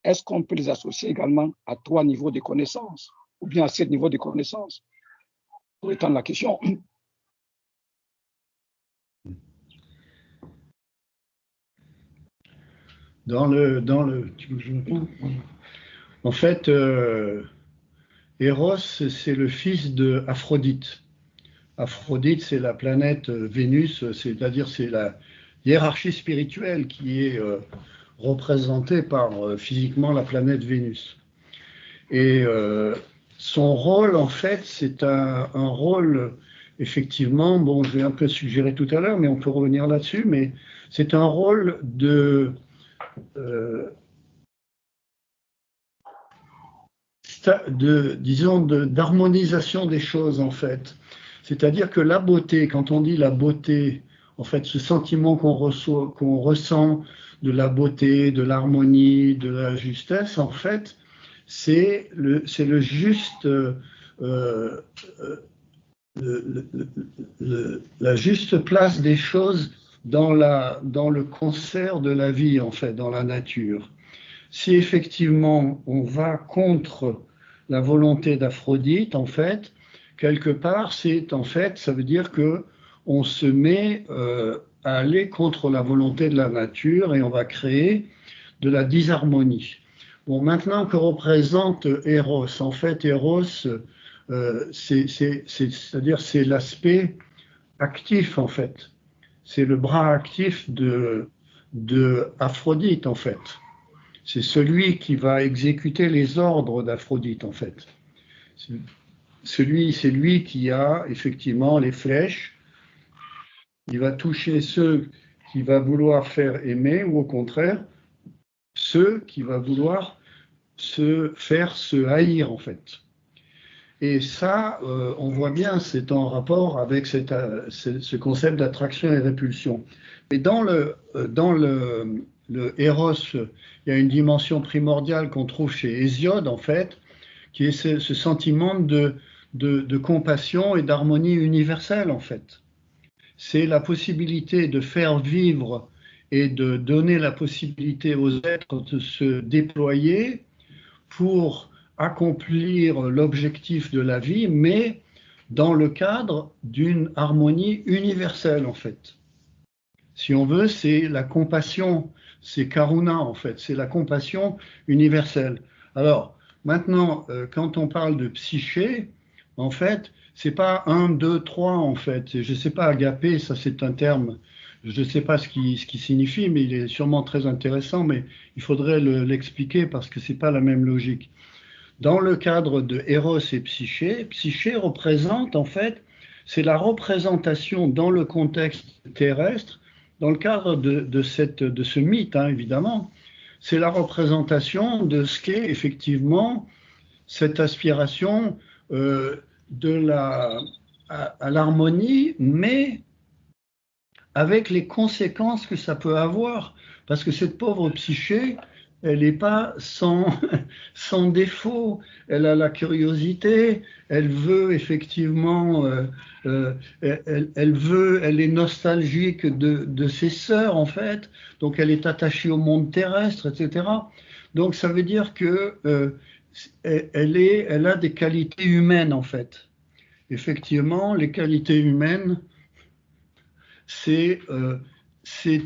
Est-ce qu'on peut les associer également à 3 niveaux de connaissance ou bien à 7 niveaux de connaissance? pour étendre la question. Tu veux que je réponde? En fait, Eros, c'est le fils de Aphrodite. Aphrodite, c'est la planète Vénus, c'est-à-dire c'est la hiérarchie spirituelle qui est représentée par physiquement la planète Vénus. Et son rôle, en fait, c'est un rôle, effectivement, bon, je l'ai un peu suggéré tout à l'heure, mais on peut revenir là-dessus, mais c'est un rôle disons, d'harmonisation des choses, en fait. C'est-à-dire que la beauté, quand on dit la beauté, en fait, ce sentiment qu'on ressent de la beauté, de l'harmonie, de la justesse, en fait, c'est le juste, la juste place des choses dans le concert de la vie, en fait, dans la nature. Si effectivement on va contre la volonté d'Aphrodite, en fait, quelque part, ça veut dire que on se met à aller contre la volonté de la nature et on va créer de la disharmonie. Bon, maintenant, que représente Eros? En fait, Eros, c'est-à-dire c'est l'aspect actif, en fait. C'est le bras actif de Aphrodite, en fait. C'est celui qui va exécuter les ordres d'Aphrodite, en fait. C'est lui qui a effectivement les flèches. Il va toucher ceux qui va vouloir faire aimer, ou au contraire, ceux qui va vouloir faire se haïr, en fait. Et ça, on voit bien, c'est en rapport avec ce concept d'attraction et répulsion. Mais dans le Eros, il y a une dimension primordiale qu'on trouve chez Hésiode, en fait, qui est ce sentiment de compassion et d'harmonie universelle, en fait. C'est la possibilité de faire vivre et de donner la possibilité aux êtres de se déployer pour accomplir l'objectif de la vie, mais dans le cadre d'une harmonie universelle, en fait. Si on veut, c'est la compassion, c'est Karuna, en fait, c'est la compassion universelle. Alors, maintenant, quand on parle de psyché, en fait, c'est pas 1, 2, 3, en fait. Je ne sais pas, agapé, ça c'est un terme, je ne sais pas ce qui signifie, mais il est sûrement très intéressant, mais il faudrait l'expliquer parce que ce n'est pas la même logique. Dans le cadre de Eros et Psyché, Psyché représente, en fait, c'est la représentation dans le contexte terrestre, dans le cadre de ce mythe, hein, évidemment, c'est la représentation de ce qu'est effectivement cette aspiration à l'harmonie, mais avec les conséquences que ça peut avoir. Parce que cette pauvre Psyché, elle n'est pas sans défaut, elle a la curiosité, elle veut effectivement, elle est nostalgique de ses sœurs en fait, donc elle est attachée au monde terrestre, etc. Donc ça veut dire que elle a des qualités humaines en fait. Effectivement, les qualités humaines, c'est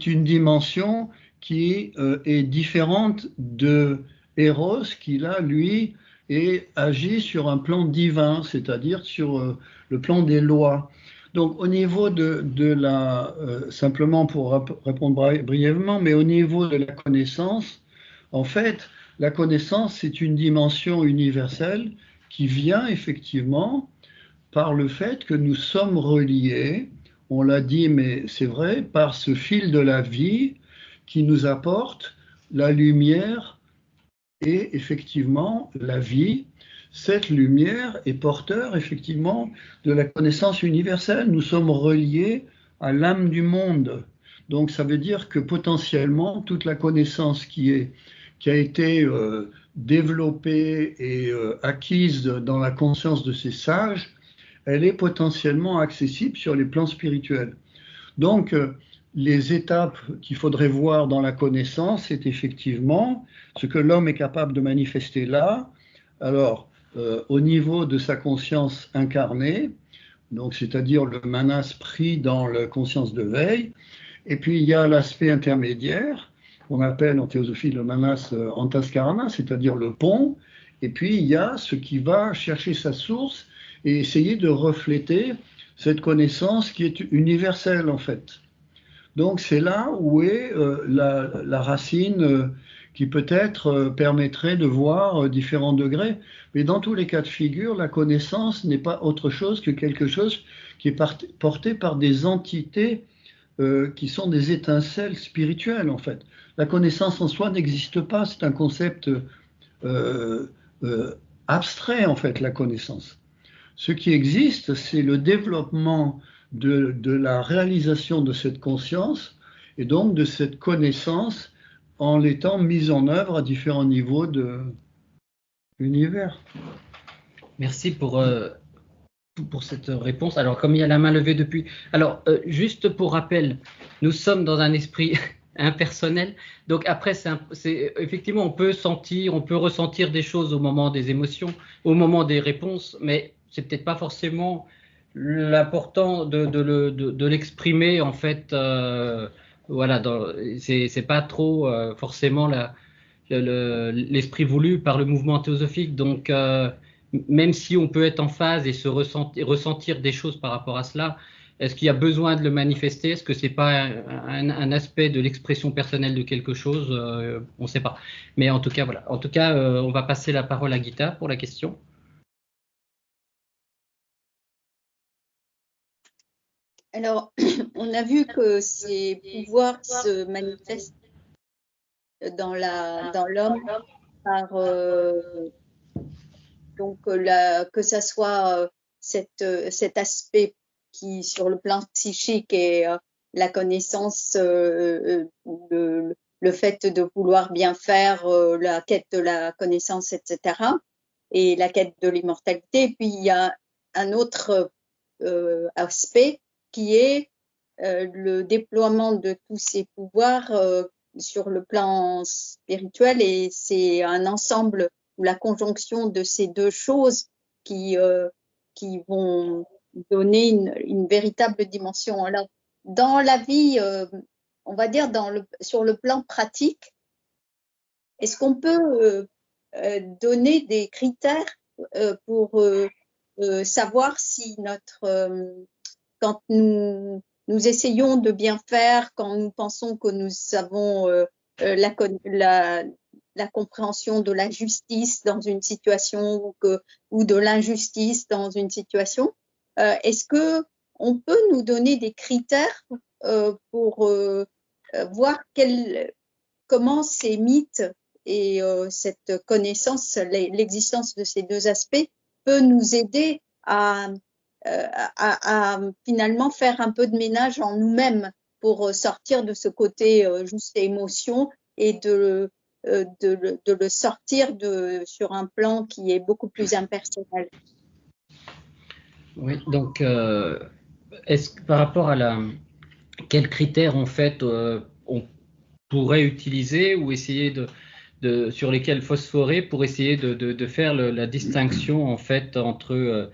une dimension qui est différente de Eros, qui là, lui, agit sur un plan divin, c'est-à-dire sur le plan des lois. Donc au niveau simplement pour répondre brièvement, mais au niveau de la connaissance, en fait, la connaissance, c'est une dimension universelle qui vient effectivement par le fait que nous sommes reliés, on l'a dit, mais c'est vrai, par ce fil de la vie qui nous apporte la lumière et effectivement la vie. Cette lumière est porteur effectivement de la connaissance universelle. Nous sommes reliés à l'âme du monde. Donc ça veut dire que potentiellement toute la connaissance qui a été développée et acquise dans la conscience de ces sages, elle est potentiellement accessible sur les plans spirituels. Donc, les étapes qu'il faudrait voir dans la connaissance, c'est effectivement ce que l'homme est capable de manifester là. Alors, au niveau de sa conscience incarnée, donc c'est-à-dire le manas pris dans la conscience de veille. Et puis il y a l'aspect intermédiaire, qu'on appelle en théosophie le manas antaskarana, c'est-à-dire le pont. Et puis il y a ce qui va chercher sa source et essayer de refléter cette connaissance qui est universelle en fait. Donc c'est là où est la racine qui peut-être permettrait de voir différents degrés. Mais dans tous les cas de figure, la connaissance n'est pas autre chose que quelque chose qui est porté par des entités qui sont des étincelles spirituelles en fait. La connaissance en soi n'existe pas, c'est un concept abstrait en fait, la connaissance. Ce qui existe, c'est le développement de la réalisation de cette conscience et donc de cette connaissance en l'étant mise en œuvre à différents niveaux de l'univers. Merci pour cette réponse. Alors, comme il y a la main levée depuis… Alors, juste pour rappel, nous sommes dans un esprit impersonnel. Donc après, effectivement, on peut ressentir des choses au moment des émotions, au moment des réponses, mais c'est peut-être pas forcément l'important de l'exprimer en fait. Voilà, c'est pas trop forcément l'esprit voulu par le mouvement théosophique. Donc même si on peut être en phase et ressentir des choses par rapport à cela, est-ce qu'il y a besoin de le manifester? Est-ce que c'est pas un aspect de l'expression personnelle de quelque chose? On ne sait pas. Mais en tout cas, voilà. En tout cas, on va passer la parole à Gita pour la question. Alors, on a vu que ces pouvoirs se manifestent dans l'homme par que ça soit cet aspect qui, sur le plan psychique, est la connaissance, le fait de vouloir bien faire, la quête de la connaissance, etc., et la quête de l'immortalité. Et puis, il y a un autre aspect qui est le déploiement de tous ces pouvoirs sur le plan spirituel, et c'est un ensemble ou la conjonction de ces deux choses qui vont donner une véritable dimension. Alors, dans la vie, on va dire sur le plan pratique, est-ce qu'on peut donner des critères pour savoir si quand nous essayons de bien faire, quand nous pensons que nous avons la compréhension de la justice dans une situation ou de l'injustice dans une situation, est-ce que on peut nous donner des critères pour voir comment ces mythes et cette connaissance, l'existence de ces deux aspects peut nous aider à finalement faire un peu de ménage en nous-mêmes pour sortir de ce côté juste émotion et de le sortir sur un plan qui est beaucoup plus impersonnel. Oui, donc est-ce que par rapport à quels critères en fait on pourrait utiliser ou essayer sur lesquels phosphorer pour essayer de faire la distinction en fait entre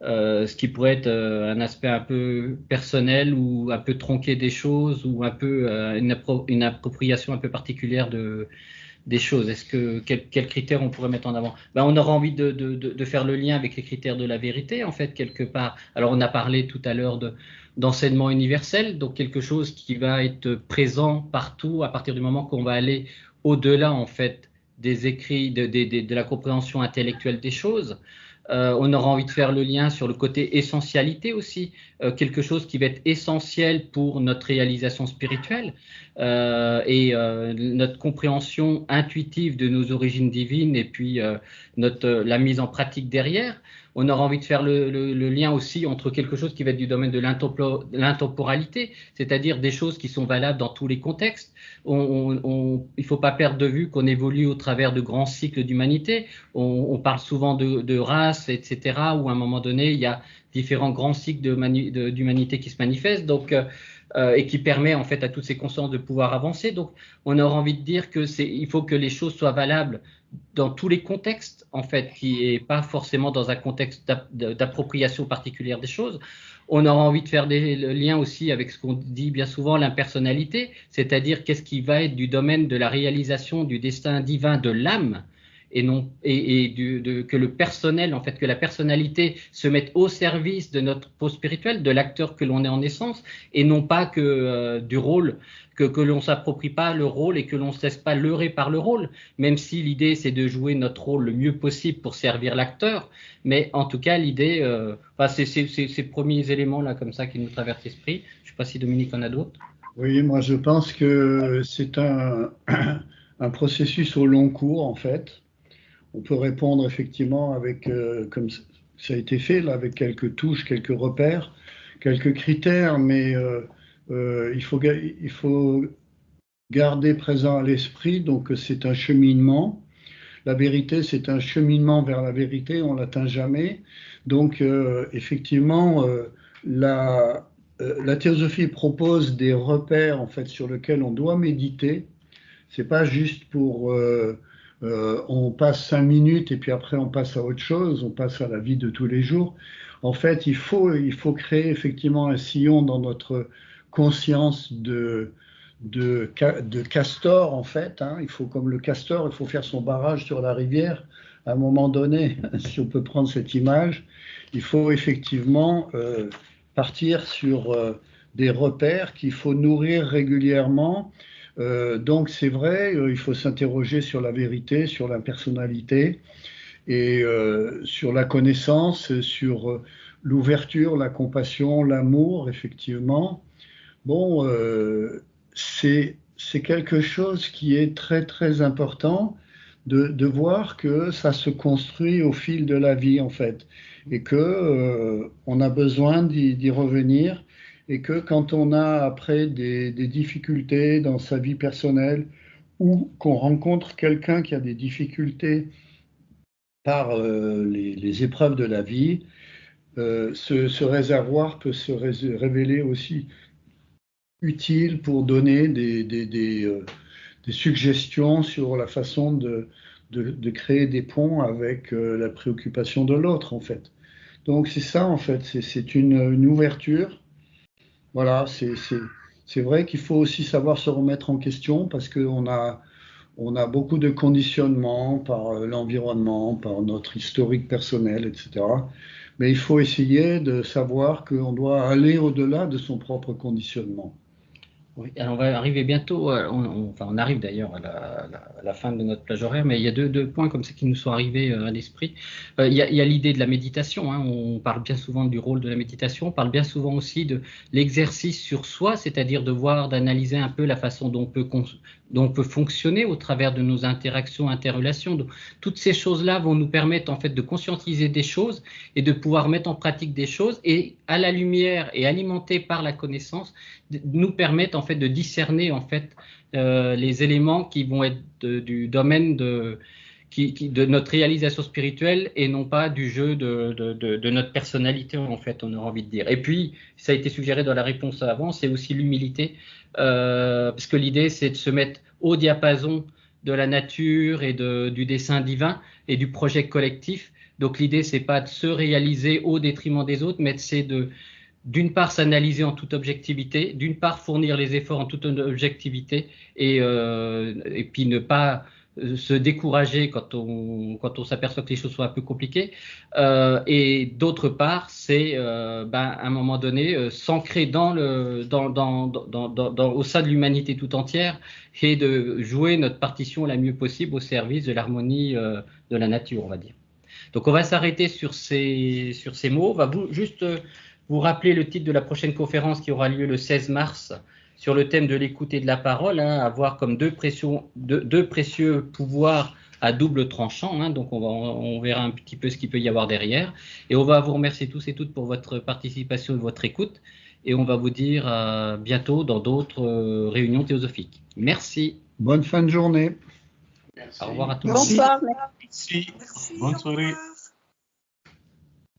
ce qui pourrait être un aspect un peu personnel ou un peu tronqué des choses ou un peu une appropriation un peu particulière des choses. Est-ce que quels critères on pourrait mettre en avant? On aura envie de faire le lien avec les critères de la vérité en fait quelque part. Alors on a parlé tout à l'heure d'enseignement universel, donc quelque chose qui va être présent partout à partir du moment qu'on va aller au-delà en fait des écrits, de la compréhension intellectuelle des choses. On aura envie de faire le lien sur le côté essentialité aussi, quelque chose qui va être essentiel pour notre réalisation spirituelle et notre compréhension intuitive de nos origines divines et puis la mise en pratique derrière. On aura envie de faire le lien aussi entre quelque chose qui va être du domaine de l'intemporalité, c'est-à-dire des choses qui sont valables dans tous les contextes. Il ne faut pas perdre de vue qu'on évolue au travers de grands cycles d'humanité. On parle souvent de race, etc., où à un moment donné, il y a différents grands cycles d'humanité qui se manifestent. Donc, et qui permet en fait à toutes ces consciences de pouvoir avancer. Donc, on aura envie de dire que il faut que les choses soient valables dans tous les contextes, en fait, qui est pas forcément dans un contexte d'appropriation particulière des choses. On aura envie de faire le lien aussi avec ce qu'on dit bien souvent, l'impersonnalité, c'est-à-dire qu'est-ce qui va être du domaine de la réalisation du destin divin de l'âme, et non que le personnel, en fait, que la personnalité se mette au service de notre peau spirituelle, de l'acteur que l'on est en essence, et non pas que du rôle, que l'on s'approprie pas le rôle et que l'on ne se laisse pas leurrer par le rôle, même si l'idée c'est de jouer notre rôle le mieux possible pour servir l'acteur. Mais en tout cas, l'idée, c'est ces premiers éléments là comme ça qui nous traversent l'esprit. Je ne sais pas si Dominique en a d'autres. Oui, moi je pense que c'est un processus au long cours en fait. On peut répondre effectivement avec, comme ça a été fait, là, avec quelques touches, quelques repères, quelques critères, mais il faut garder présent à l'esprit, donc c'est un cheminement. La vérité, c'est un cheminement vers la vérité, on ne l'atteint jamais. Donc effectivement, la théosophie propose des repères en fait, sur lesquels on doit méditer. C'est pas juste pour... on passe 5 minutes et puis après on passe à autre chose, on passe à la vie de tous les jours. En fait, il faut créer effectivement un sillon dans notre conscience de castor en fait. Hein. Il faut, comme le castor, il faut faire son barrage sur la rivière. À un moment donné, si on peut prendre cette image, il faut effectivement partir sur des repères qu'il faut nourrir régulièrement. Donc c'est vrai, il faut s'interroger sur la vérité, sur la personnalité et sur la connaissance, sur l'ouverture, la compassion, l'amour, effectivement. Bon, c'est quelque chose qui est très très important de voir que ça se construit au fil de la vie en fait et que on a besoin d'y revenir. Et que quand on a après des difficultés dans sa vie personnelle ou qu'on rencontre quelqu'un qui a des difficultés par les épreuves de la vie, ce réservoir peut se révéler aussi utile pour donner des suggestions sur la façon de créer des ponts avec la préoccupation de l'autre en fait. Donc c'est ça en fait, c'est une ouverture. Voilà, c'est vrai qu'il faut aussi savoir se remettre en question parce qu'on a beaucoup de conditionnements par l'environnement, par notre historique personnel, etc. Mais il faut essayer de savoir qu'on doit aller au-delà de son propre conditionnement. Oui, alors on va arriver bientôt, on arrive d'ailleurs à la fin de notre plage horaire, mais il y a deux points comme ça qui nous sont arrivés à l'esprit. Il y a l'idée de la méditation, hein, on parle bien souvent du rôle de la méditation, on parle bien souvent aussi de l'exercice sur soi, c'est-à-dire d'analyser un peu la façon dont on peut fonctionner au travers de nos interactions, interrelations. Donc, toutes ces choses-là vont nous permettre en fait de conscientiser des choses et de pouvoir mettre en pratique des choses et à la lumière et alimenté par la connaissance, nous permettent en fait de discerner en fait les éléments qui vont être du domaine de notre réalisation spirituelle et non pas du jeu de notre personnalité en fait, on aura envie de dire. Et puis ça a été suggéré dans la réponse avant, c'est aussi l'humilité, parce que l'idée c'est de se mettre au diapason de la nature et du dessein divin et du projet collectif. Donc l'idée c'est pas de se réaliser au détriment des autres, mais c'est d'une part s'analyser en toute objectivité, d'une part fournir les efforts en toute objectivité et puis ne pas se décourager quand on s'aperçoit que les choses sont un peu compliquées, et d'autre part c'est à un moment donné s'ancrer au sein de l'humanité tout entière et de jouer notre partition la mieux possible au service de l'harmonie de la nature, on va dire. Donc on va s'arrêter sur ces mots. On va juste vous rappeler le titre de la prochaine conférence qui aura lieu le 16 mars sur le thème de l'écoute et de la parole, hein, à voir comme deux précieux pouvoirs à double tranchant. Hein, donc on verra un petit peu ce qu'il peut y avoir derrière. Et on va vous remercier tous et toutes pour votre participation et votre écoute. Et on va vous dire à bientôt dans d'autres réunions théosophiques. Merci. Bonne fin de journée. Merci. Au revoir à tous. Bonsoir. Merci. Bonne soirée.